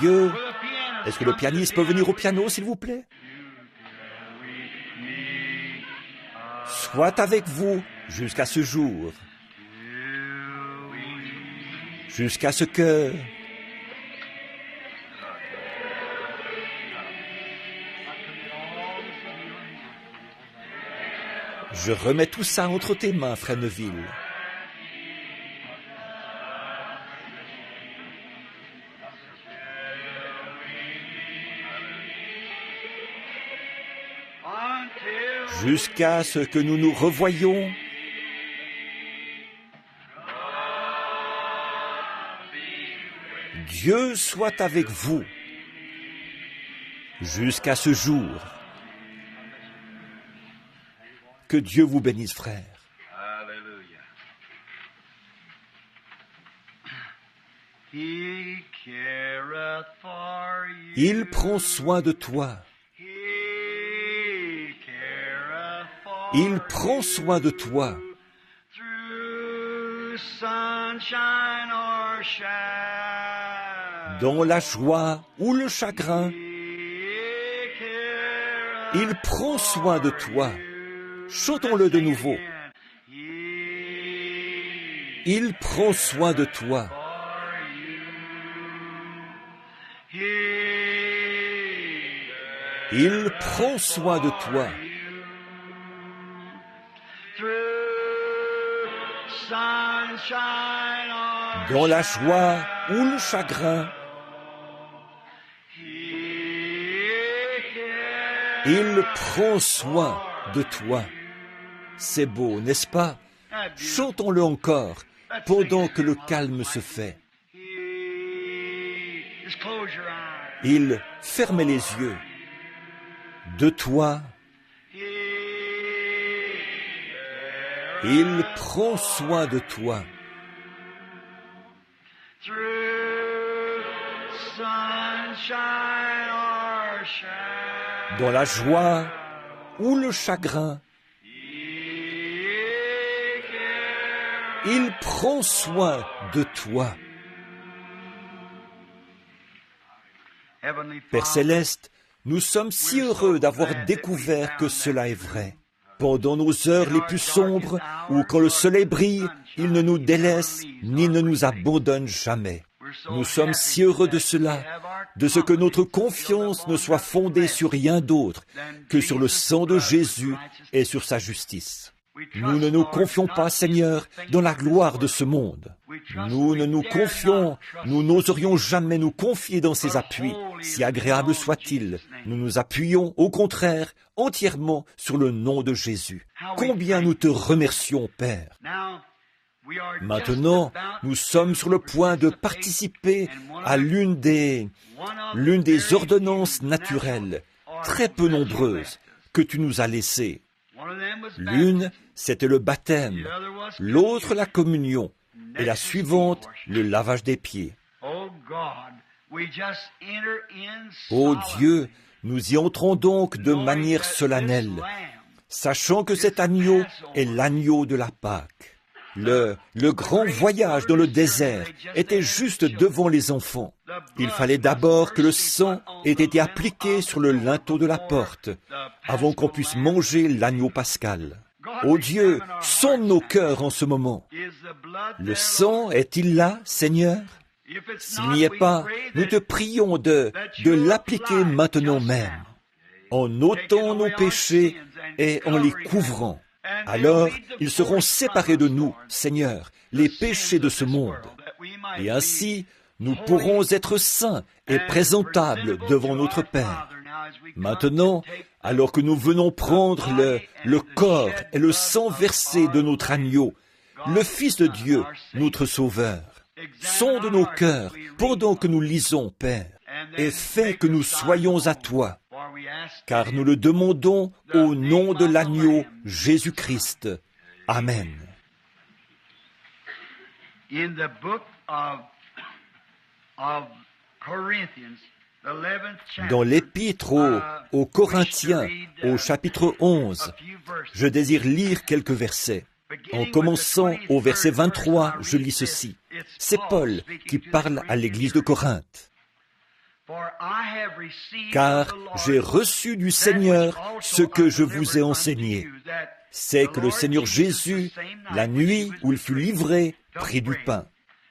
Dieu, est-ce que le pianiste peut venir au piano, s'il vous plaît? soit avec vous jusqu'à ce jour, jusqu'à ce que je remets tout ça entre tes mains, frère Neville. Jusqu'à ce que nous nous revoyions Dieu soit avec vous jusqu'à ce jour. Que Dieu vous bénisse, frère. Il prend soin de toi. Il prend soin de toi. Dans la joie ou le chagrin, il prend soin de toi. Chantons-le de nouveau. Il prend soin de toi. Il prend soin de toi. Dans la joie ou le chagrin, il prend soin de toi. C'est beau, n'est-ce pas? Chantons-le encore pendant que le calme se fait. Il ferme les yeux. De toi, il prend soin de toi. Dans la joie ou le chagrin, il prend soin de toi. Père Céleste, nous sommes si heureux d'avoir découvert que cela est vrai. Pendant nos heures les plus sombres, ou quand le soleil brille, il ne nous délaisse ni ne nous abandonne jamais. Nous sommes si heureux de cela, de ce que notre confiance ne soit fondée sur rien d'autre que sur le sang de Jésus et sur sa justice. Nous ne nous confions pas, Seigneur, dans la gloire de ce monde. Nous ne nous confions, nous n'oserions jamais nous confier dans ses appuis, si agréables soient-ils. Nous nous appuyons, au contraire, entièrement sur le nom de Jésus. Combien nous te remercions, Père. Maintenant, nous sommes sur le point de participer à l'une des ordonnances naturelles, très peu nombreuses, que tu nous as laissées. L'une, c'était le baptême, l'autre, la communion, et la suivante, le lavage des pieds. Ô Dieu, nous y entrons donc de manière solennelle, sachant que cet agneau est l'agneau de la Pâque. Le grand voyage dans le désert était juste devant les enfants. Il fallait d'abord que le sang ait été appliqué sur le linteau de la porte, avant qu'on puisse manger l'agneau pascal. Ô Dieu, sonde nos cœurs en ce moment. Le sang est-il là, Seigneur? S'il n'y est pas, nous te prions de l'appliquer maintenant même, en ôtant nos péchés et en les couvrant. Alors, ils seront séparés de nous, Seigneur, les péchés de ce monde. Et ainsi, nous pourrons être saints et présentables devant notre Père. Maintenant, alors que nous venons prendre le corps et le sang versé de notre agneau, le Fils de Dieu, notre Sauveur, sonde nos cœurs pendant que nous lisons, Père, et fais que nous soyons à toi, car nous le demandons au nom de l'agneau Jésus-Christ. Amen. Dans l'Épître aux Corinthiens, au chapitre 11, je désire lire quelques versets. En commençant au verset 23, je lis ceci. C'est Paul qui parle à l'église de Corinthe. Car j'ai reçu du Seigneur ce que je vous ai enseigné, c'est que le Seigneur Jésus, la nuit où il fut livré, prit du pain.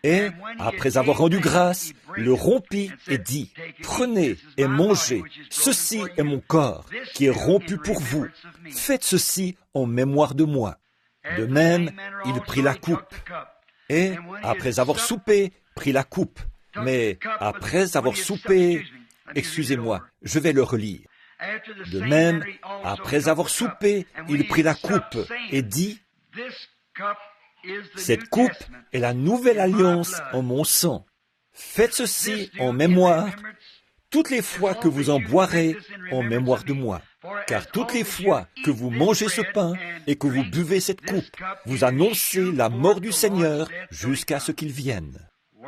Et, après avoir rendu grâce, le rompit et dit, « Prenez et mangez, ceci est mon corps, qui est rompu pour vous. Faites ceci en mémoire de moi. » De même, il prit la coupe. Et, après avoir soupé, prit la coupe. Mais, après avoir soupé, excusez-moi, je vais le relire. De même, après avoir soupé, il prit la coupe et dit, « Cette coupe est la nouvelle alliance en mon sang. Faites ceci en mémoire, toutes les fois que vous en boirez en mémoire de moi. Car toutes les fois que vous mangez ce pain et que vous buvez cette coupe, vous annoncez la mort du Seigneur jusqu'à ce qu'il vienne.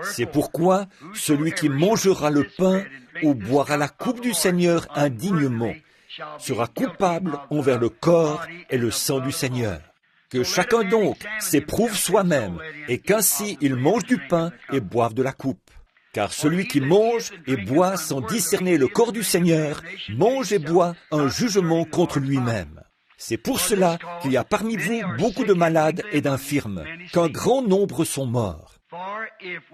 C'est pourquoi celui qui mangera le pain ou boira la coupe du Seigneur indignement sera coupable envers le corps et le sang du Seigneur. Que chacun donc s'éprouve soi-même, et qu'ainsi il mange du pain et boive de la coupe. Car celui qui mange et boit sans discerner le corps du Seigneur, mange et boit un jugement contre lui-même. C'est pour cela qu'il y a parmi vous beaucoup de malades et d'infirmes, qu'un grand nombre sont morts.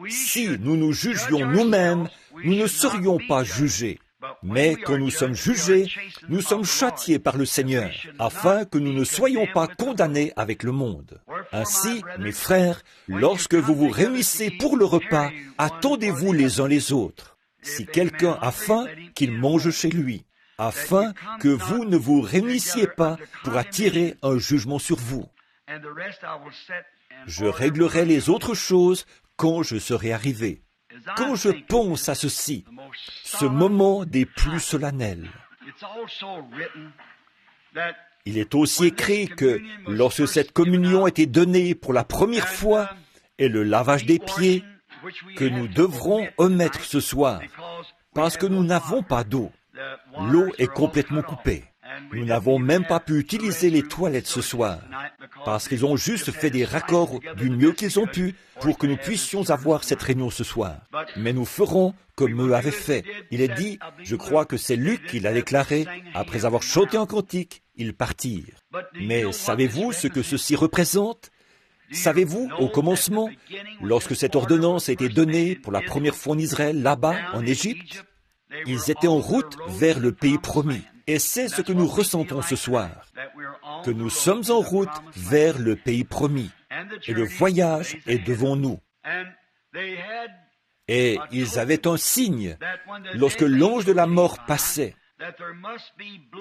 Si nous nous jugions nous-mêmes, nous ne serions pas jugés. Mais quand nous sommes jugés, nous sommes châtiés par le Seigneur, afin que nous ne soyons pas condamnés avec le monde. Ainsi, mes frères, lorsque vous vous réunissez pour le repas, attendez-vous les uns les autres. Si quelqu'un a faim, qu'il mange chez lui, afin que vous ne vous réunissiez pas pour attirer un jugement sur vous. Je réglerai les autres choses quand je serai arrivé. Quand je pense à ceci, ce moment des plus solennels, il est aussi écrit que lorsque cette communion était donnée pour la première fois et le lavage des pieds, que nous devrons omettre ce soir, parce que nous n'avons pas d'eau. L'eau est complètement coupée. Nous n'avons même pas pu utiliser les toilettes ce soir, parce qu'ils ont juste fait des raccords du mieux qu'ils ont pu pour que nous puissions avoir cette réunion ce soir. Mais nous ferons comme eux avaient fait. Il est dit, je crois que c'est Luc qui l'a déclaré, après avoir chanté un cantique, ils partirent. Mais savez-vous ce que ceci représente? Savez-vous, au commencement, lorsque cette ordonnance a été donnée pour la première fois en Israël, là-bas, en Égypte, ils étaient en route vers le pays promis. Et c'est ce que nous ressentons ce soir, que nous sommes en route vers le pays promis. Et le voyage est devant nous. Et ils avaient un signe lorsque l'ange de la mort passait.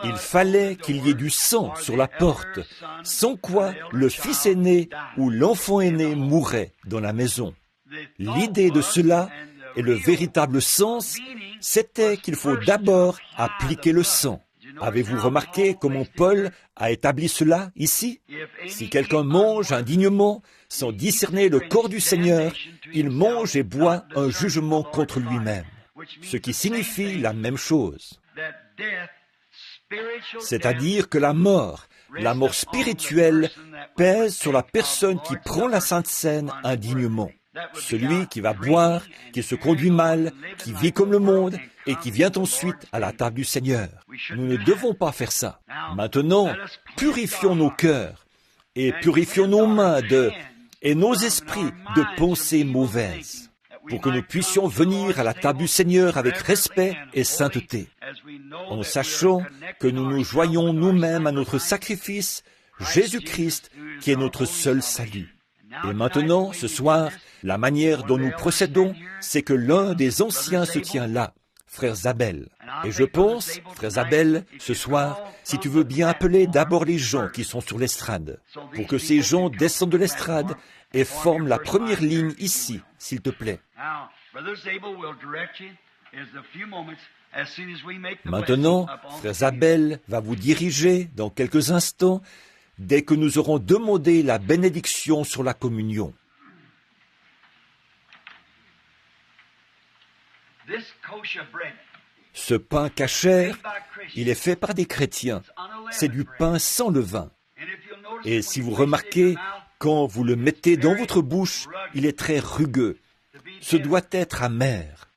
Il fallait qu'il y ait du sang sur la porte, sans quoi le fils aîné ou l'enfant aîné mourrait dans la maison. L'idée de cela et le véritable sens, c'était qu'il faut d'abord appliquer le sang. Avez-vous remarqué comment Paul a établi cela ici? Si quelqu'un mange indignement, sans discerner le corps du Seigneur, il mange et boit un jugement contre lui-même, ce qui signifie la même chose. C'est-à-dire que la mort spirituelle, pèse sur la personne qui prend la Sainte Seine indignement. Celui qui va boire, qui se conduit mal, qui vit comme le monde et qui vient ensuite à la table du Seigneur. Nous ne devons pas faire ça. Maintenant, purifions nos cœurs et purifions nos mains et nos esprits de pensées mauvaises, pour que nous puissions venir à la table du Seigneur avec respect et sainteté, en sachant que nous nous joignons nous-mêmes à notre sacrifice, Jésus-Christ, qui est notre seul salut. Et maintenant, ce soir, la manière dont nous procédons, c'est que l'un des anciens se tient là, frère Zabel. Et je pense, frère Zabel, ce soir, si tu veux bien appeler d'abord les gens qui sont sur l'estrade, pour que ces gens descendent de l'estrade et forment la première ligne ici, s'il te plaît. Maintenant, frère Zabel va vous diriger dans quelques instants dès que nous aurons demandé la bénédiction sur la communion. Ce pain cachère, il est fait par des chrétiens. C'est du pain sans levain. Et si vous remarquez, quand vous le mettez dans votre bouche, il est très rugueux. Ce doit être amer.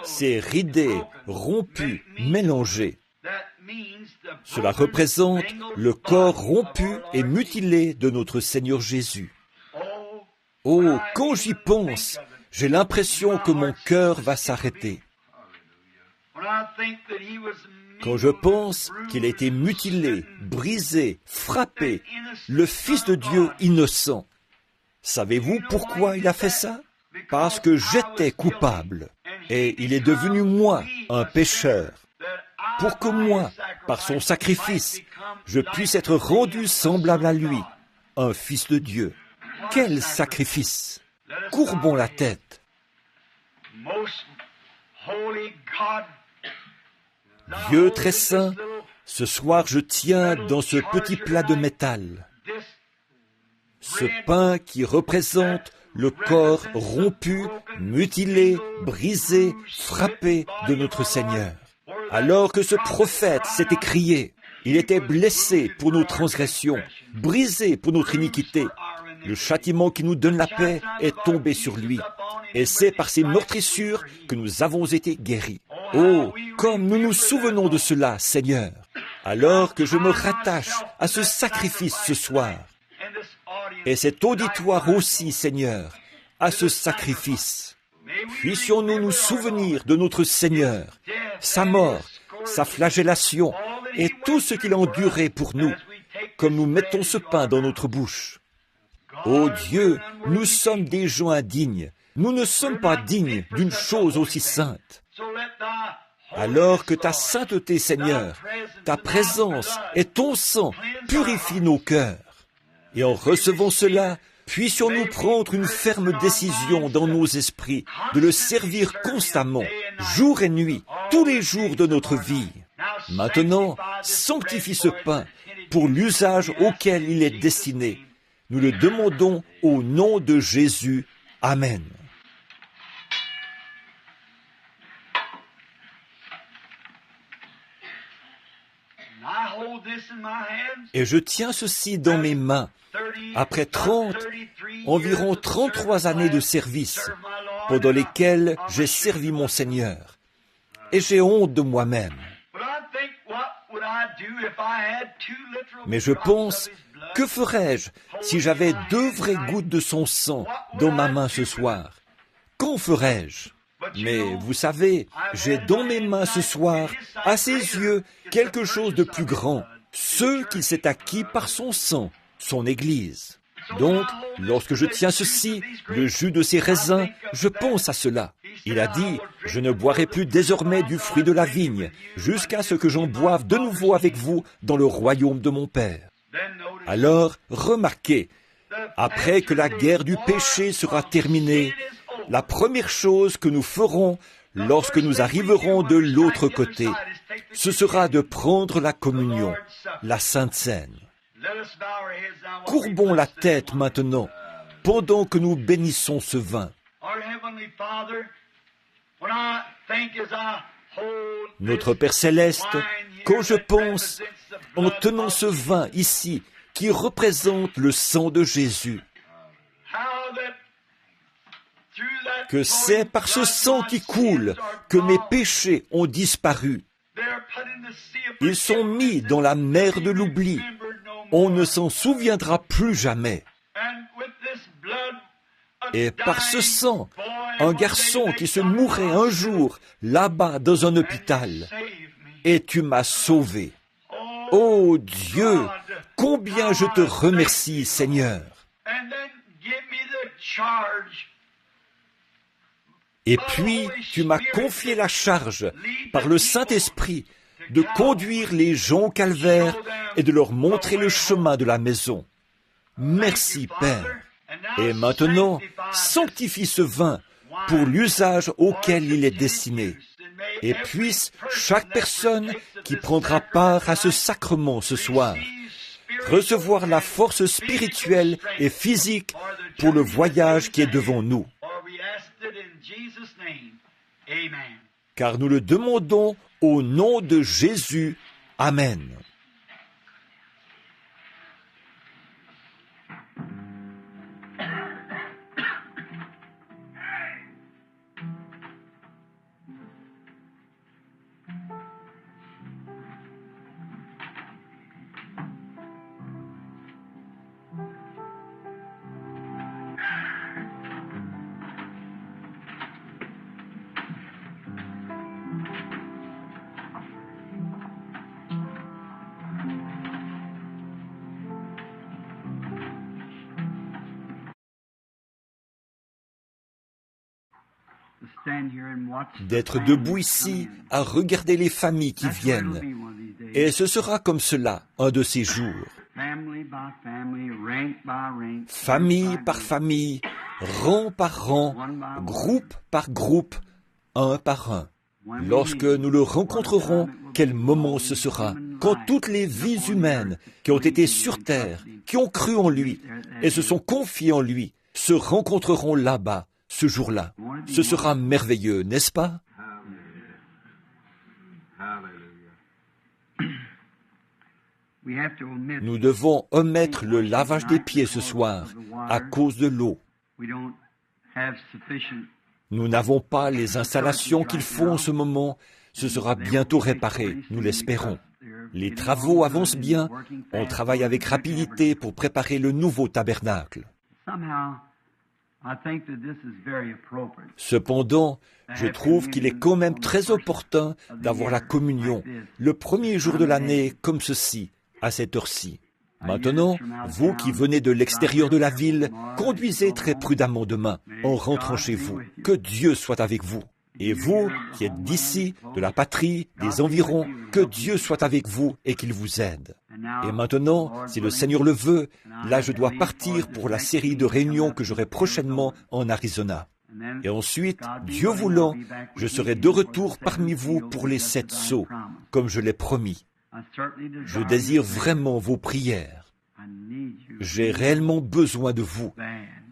C'est ridé, rompu, mélangé. Cela représente le corps rompu et mutilé de notre Seigneur Jésus. Oh, quand j'y pense, j'ai l'impression que mon cœur va s'arrêter. Quand je pense qu'il a été mutilé, brisé, frappé, le Fils de Dieu innocent. Savez-vous pourquoi il a fait ça? Parce que j'étais coupable. Et il est devenu moi, un pécheur. Pour que moi, par son sacrifice, je puisse être rendu semblable à lui, un Fils de Dieu. Quel sacrifice! Courbons la tête. Dieu très saint, ce soir je tiens dans ce petit plat de métal ce pain qui représente le corps rompu, mutilé, brisé, frappé de notre Seigneur. Alors que ce prophète s'est écrié, il était blessé pour nos transgressions, brisé pour notre iniquité. Le châtiment qui nous donne la paix est tombé sur lui. Et c'est par ses meurtrissures que nous avons été guéris. Oh, comme nous nous souvenons de cela, Seigneur, alors que je me rattache à ce sacrifice ce soir. Et cet auditoire aussi, Seigneur, à ce sacrifice. Puissions-nous nous souvenir de notre Seigneur, sa mort, sa flagellation et tout ce qu'il a enduré pour nous, comme nous mettons ce pain dans notre bouche. Ô Dieu, nous sommes des gens indignes. Nous ne sommes pas dignes d'une chose aussi sainte. Alors que ta sainteté, Seigneur, ta présence et ton sang purifient nos cœurs. Et en recevant cela, puissions-nous prendre une ferme décision dans nos esprits de le servir constamment, jour et nuit, tous les jours de notre vie. Maintenant, sanctifie ce pain pour l'usage auquel il est destiné. Nous le demandons au nom de Jésus. Amen. Et je tiens ceci dans mes mains, après environ 33 années de service, pendant lesquelles j'ai servi mon Seigneur. Et j'ai honte de moi-même. Mais je pense, que ferais-je si j'avais 2 vraies gouttes de son sang dans ma main ce soir? Qu'en ferais-je? Mais vous savez, j'ai dans mes mains ce soir, à ses yeux, quelque chose de plus grand, ce qu'il s'est acquis par son sang, son Église. Donc, lorsque je tiens ceci, le jus de ses raisins, je pense à cela. Il a dit, « Je ne boirai plus désormais du fruit de la vigne, jusqu'à ce que j'en boive de nouveau avec vous dans le royaume de mon Père. » Alors, remarquez, après que la guerre du péché sera terminée, la première chose que nous ferons lorsque nous arriverons de l'autre côté, ce sera de prendre la communion, la Sainte Seine. Courbons la tête maintenant, pendant que nous bénissons ce vin. Notre Père Céleste, quand je pense, en tenant ce vin ici, qui représente le sang de Jésus, que c'est par ce sang qui coule que mes péchés ont disparu. Ils sont mis dans la mer de l'oubli. On ne s'en souviendra plus jamais. Et par ce sang, un garçon qui se mourait un jour là-bas dans un hôpital, et tu m'as sauvé. Ô Dieu, combien je te remercie, Seigneur. Et puis, tu m'as confié la charge, par le Saint-Esprit, de conduire les gens au calvaire et de leur montrer le chemin de la maison. Merci, Père. Et maintenant, sanctifie ce vin pour l'usage auquel il est destiné. Et puisse chaque personne qui prendra part à ce sacrement ce soir recevoir la force spirituelle et physique pour le voyage qui est devant nous. Car nous le demandons au nom de Jésus. Amen. d'être debout ici à regarder les familles qui viennent. Et ce sera comme cela un de ces jours. Famille par famille, rang par rang, groupe par groupe, un par un. Lorsque nous le rencontrerons, quel moment ce sera, quand toutes les vies humaines qui ont été sur terre, qui ont cru en lui et se sont confiées en lui, se rencontreront là-bas, ce jour-là. Ce sera merveilleux, n'est-ce pas? Nous devons omettre le lavage des pieds ce soir à cause de l'eau. Nous n'avons pas les installations qu'il faut en ce moment. Ce sera bientôt réparé, nous l'espérons. Les travaux avancent bien. On travaille avec rapidité pour préparer le nouveau tabernacle. Cependant, je trouve qu'il est quand même très opportun d'avoir la communion le premier jour de l'année comme ceci, à cette heure-ci. Maintenant, vous qui venez de l'extérieur de la ville, conduisez très prudemment demain en rentrant chez vous. Que Dieu soit avec vous. Et vous qui êtes d'ici, de la patrie, des environs, que Dieu soit avec vous et qu'il vous aide. Et maintenant, si le Seigneur le veut, là je dois partir pour la série de réunions que j'aurai prochainement en Arizona. Et ensuite, Dieu voulant, je serai de retour parmi vous pour les 7 sauts, comme je l'ai promis. Je désire vraiment vos prières. J'ai réellement besoin de vous.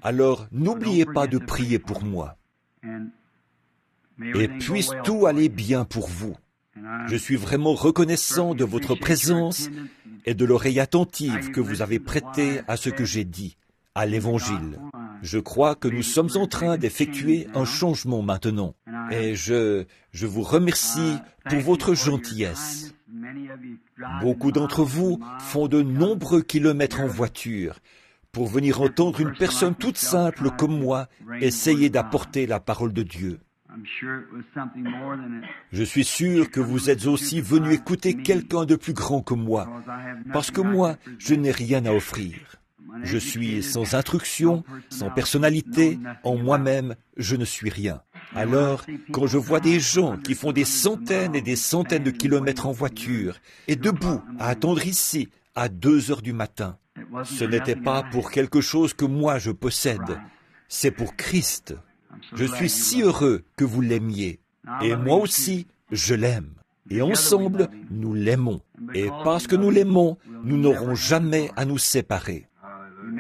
Alors, n'oubliez pas de prier pour moi. Et puisse tout aller bien pour vous. Je suis vraiment reconnaissant de votre présence et de l'oreille attentive que vous avez prêtée à ce que j'ai dit, à l'Évangile. Je crois que nous sommes en train d'effectuer un changement maintenant. Et je vous remercie pour votre gentillesse. Beaucoup d'entre vous font de nombreux kilomètres en voiture pour venir entendre une personne toute simple comme moi essayer d'apporter la parole de Dieu. Je suis sûr que vous êtes aussi venu écouter quelqu'un de plus grand que moi, parce que moi, je n'ai rien à offrir. Je suis sans instruction, sans personnalité, en moi-même, je ne suis rien. Alors, quand je vois des gens qui font des centaines et des centaines de kilomètres en voiture, et debout à attendre ici, à 2 heures du matin, ce n'était pas pour quelque chose que moi je possède, c'est pour Christ. Je suis si heureux que vous l'aimiez. Et moi aussi, je l'aime. Et ensemble, nous l'aimons. Et parce que nous l'aimons, nous n'aurons jamais à nous séparer.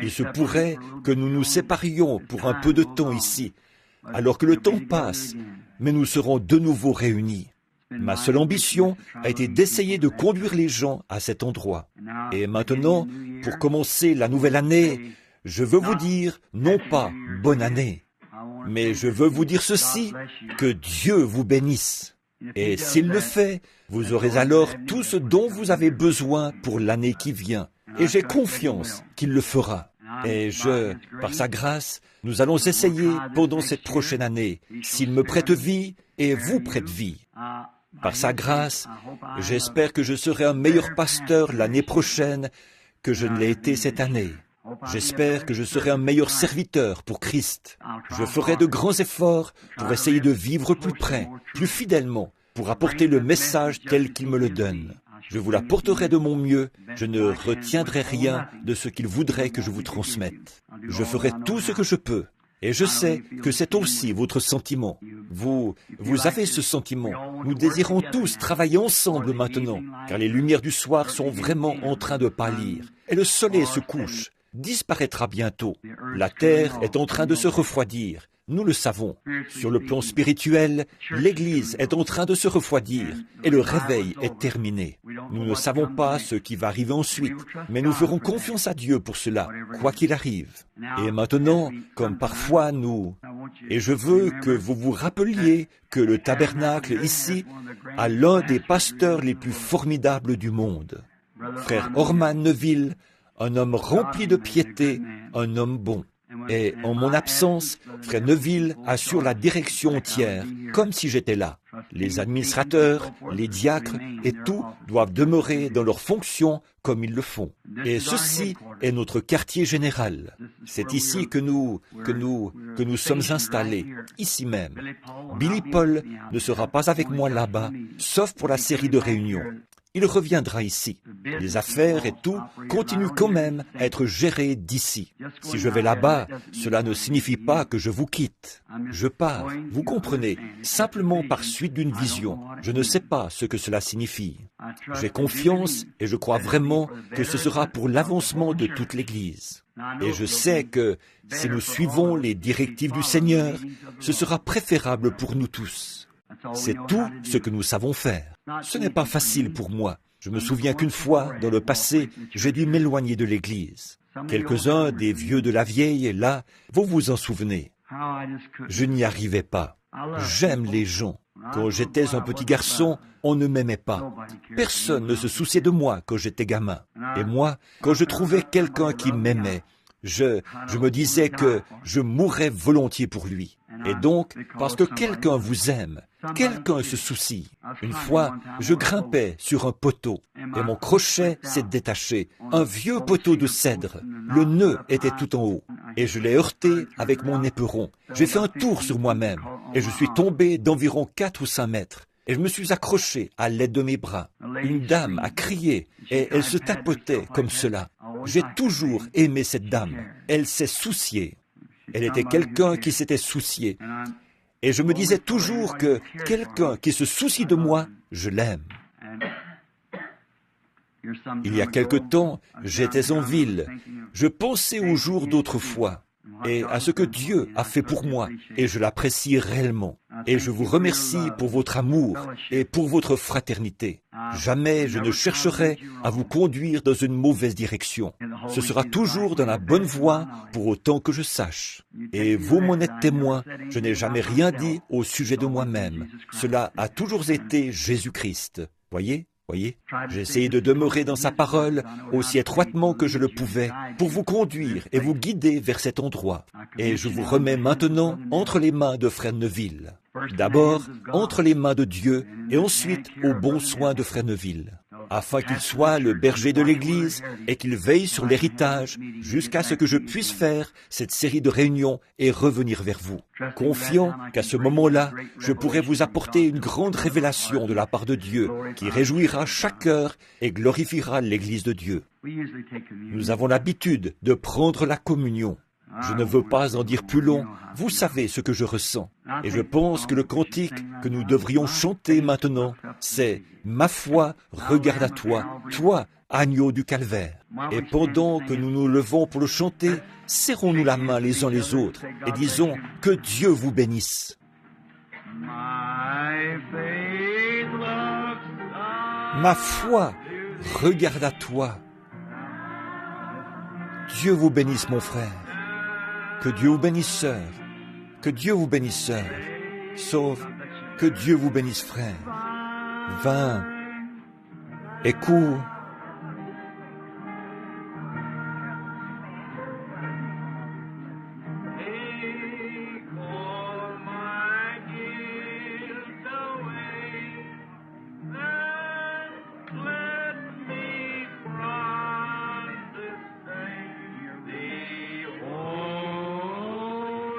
Il se pourrait que nous nous séparions pour un peu de temps ici, alors que le temps passe, mais nous serons de nouveau réunis. Ma seule ambition a été d'essayer de conduire les gens à cet endroit. Et maintenant, pour commencer la nouvelle année, je veux vous dire, non pas « bonne année », mais je veux vous dire ceci, que Dieu vous bénisse. Et s'il le fait, vous aurez alors tout ce dont vous avez besoin pour l'année qui vient. Et j'ai confiance qu'il le fera. Et par sa grâce, nous allons essayer pendant cette prochaine année, s'il me prête vie et vous prête vie. Par sa grâce, j'espère que je serai un meilleur pasteur l'année prochaine que je ne l'ai été cette année. J'espère que je serai un meilleur serviteur pour Christ. Je ferai de grands efforts pour essayer de vivre plus près, plus fidèlement, pour apporter le message tel qu'il me le donne. Je vous l'apporterai de mon mieux, je ne retiendrai rien de ce qu'il voudrait que je vous transmette. Je ferai tout ce que je peux, et je sais que c'est aussi votre sentiment. Vous avez ce sentiment. Nous désirons tous travailler ensemble maintenant, car les lumières du soir sont vraiment en train de pâlir, et le soleil se couche, disparaîtra bientôt. La terre est en train de se refroidir. Nous le savons. Sur le plan spirituel, l'Église est en train de se refroidir et le réveil est terminé. Nous ne savons pas ce qui va arriver ensuite, mais nous ferons confiance à Dieu pour cela, quoi qu'il arrive. Et maintenant, comme parfois et je veux que vous vous rappeliez que le tabernacle ici a l'un des pasteurs les plus formidables du monde. Frère Orman Neville, un homme rempli de piété, un homme bon. Et en mon absence, Frère Neville assure la direction entière, comme si j'étais là. Les administrateurs, les diacres et tout doivent demeurer dans leurs fonctions comme ils le font. Et ceci est notre quartier général. C'est ici que nous sommes installés, ici même. Billy Paul ne sera pas avec moi là-bas, sauf pour la série de réunions. Il reviendra ici. Les affaires et tout continuent quand même à être gérées d'ici. Si je vais là-bas, cela ne signifie pas que je vous quitte. Je pars, vous comprenez, simplement par suite d'une vision. Je ne sais pas ce que cela signifie. J'ai confiance et je crois vraiment que ce sera pour l'avancement de toute l'Église. Et je sais que si nous suivons les directives du Seigneur, ce sera préférable pour nous tous. C'est tout ce que nous savons faire. Ce n'est pas facile pour moi. Je me souviens qu'une fois, dans le passé, j'ai dû m'éloigner de l'Église. Quelques-uns des vieux de la vieille, là, vous vous en souvenez. Je n'y arrivais pas. J'aime les gens. Quand j'étais un petit garçon, on ne m'aimait pas. Personne ne se souciait de moi quand j'étais gamin. Et moi, quand je trouvais quelqu'un qui m'aimait, je me disais que je mourrais volontiers pour lui. Et donc, parce que quelqu'un vous aime, quelqu'un se soucie. Une fois, je grimpais sur un poteau et mon crochet s'est détaché. Un vieux poteau de cèdre. Le nœud était tout en haut. Et je l'ai heurté avec mon éperon. J'ai fait un tour sur moi-même et je suis tombé d'environ 4 ou 5 mètres. Et je me suis accroché à l'aide de mes bras. Une dame a crié et elle se tapotait comme cela. J'ai toujours aimé cette dame. Elle s'est souciée. Elle était quelqu'un qui s'était soucié. Et je me disais toujours que quelqu'un qui se soucie de moi, je l'aime. Il y a quelque temps, j'étais en ville. Je pensais aux jours d'autrefois et à ce que Dieu a fait pour moi, et je l'apprécie réellement. Et je vous remercie pour votre amour et pour votre fraternité. Jamais je ne chercherai à vous conduire dans une mauvaise direction. Ce sera toujours dans la bonne voie pour autant que je sache. Et vous m'en êtes témoin, je n'ai jamais rien dit au sujet de moi-même. Cela a toujours été Jésus-Christ. Voyez ? J'ai essayé de demeurer dans sa parole aussi étroitement que je le pouvais pour vous conduire et vous guider vers cet endroit. Et je vous remets maintenant entre les mains de Frère Neville. D'abord, entre les mains de Dieu et ensuite aux bons soins de Frère Neville, afin qu'il soit le berger de l'Église et qu'il veille sur l'héritage jusqu'à ce que je puisse faire cette série de réunions et revenir vers vous, confiant qu'à ce moment-là, je pourrai vous apporter une grande révélation de la part de Dieu qui réjouira chaque cœur et glorifiera l'Église de Dieu. Nous avons l'habitude de prendre la communion. Je ne veux pas en dire plus long, vous savez ce que je ressens. Et je pense que le cantique que nous devrions chanter maintenant, c'est « Ma foi regarde à toi, toi, agneau du calvaire ». Et pendant que nous nous levons pour le chanter, serrons-nous la main les uns les autres et disons « Que Dieu vous bénisse ». Ma foi regarde à toi. Dieu vous bénisse, mon frère. Que Dieu vous bénisse, sœur. Que Dieu vous bénisse, sœur. Sauf que Dieu vous bénisse, frère. Va et cours.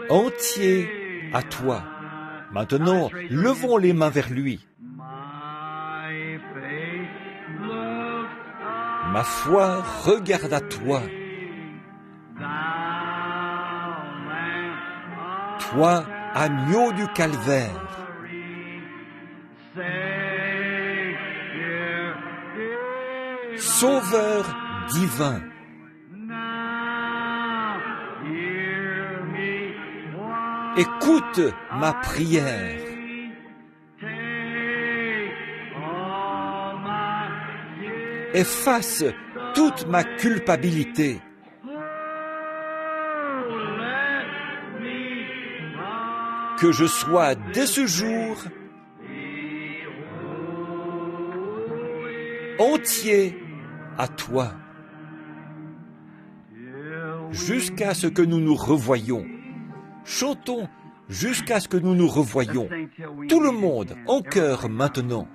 Entier à toi. Maintenant, levons les mains vers lui. Ma foi regarde à toi. Toi, agneau du calvaire. Sauveur divin. Écoute ma prière. Efface toute ma culpabilité. Que je sois dès ce jour entier à toi, jusqu'à ce que nous nous revoyions. Chantons jusqu'à ce que nous nous revoyions. Tout le monde, en chœur maintenant.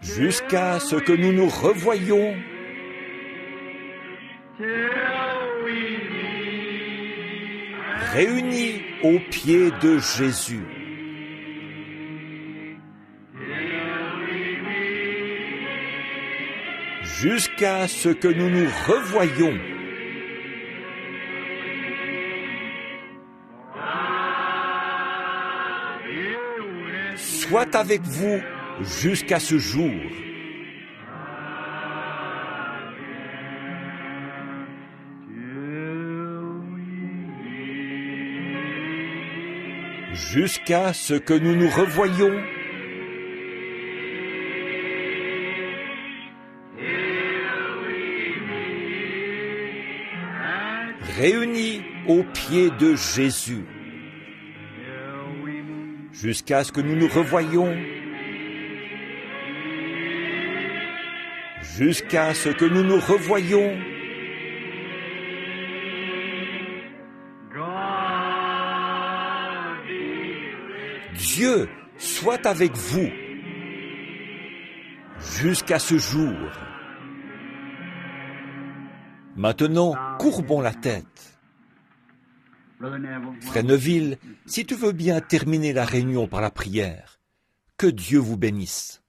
Jusqu'à ce que nous nous revoyions. Réunis aux pieds de Jésus. Jusqu'à ce que nous nous revoyions. Soit avec vous jusqu'à ce jour. Jusqu'à ce que nous nous revoyions. Réunis aux pieds de Jésus. Jusqu'à ce que nous nous revoyions. Jusqu'à ce que nous nous revoyions. Dieu soit avec vous jusqu'à ce jour. Maintenant, courbons la tête. Frère Neville, si tu veux bien terminer la réunion par la prière, que Dieu vous bénisse.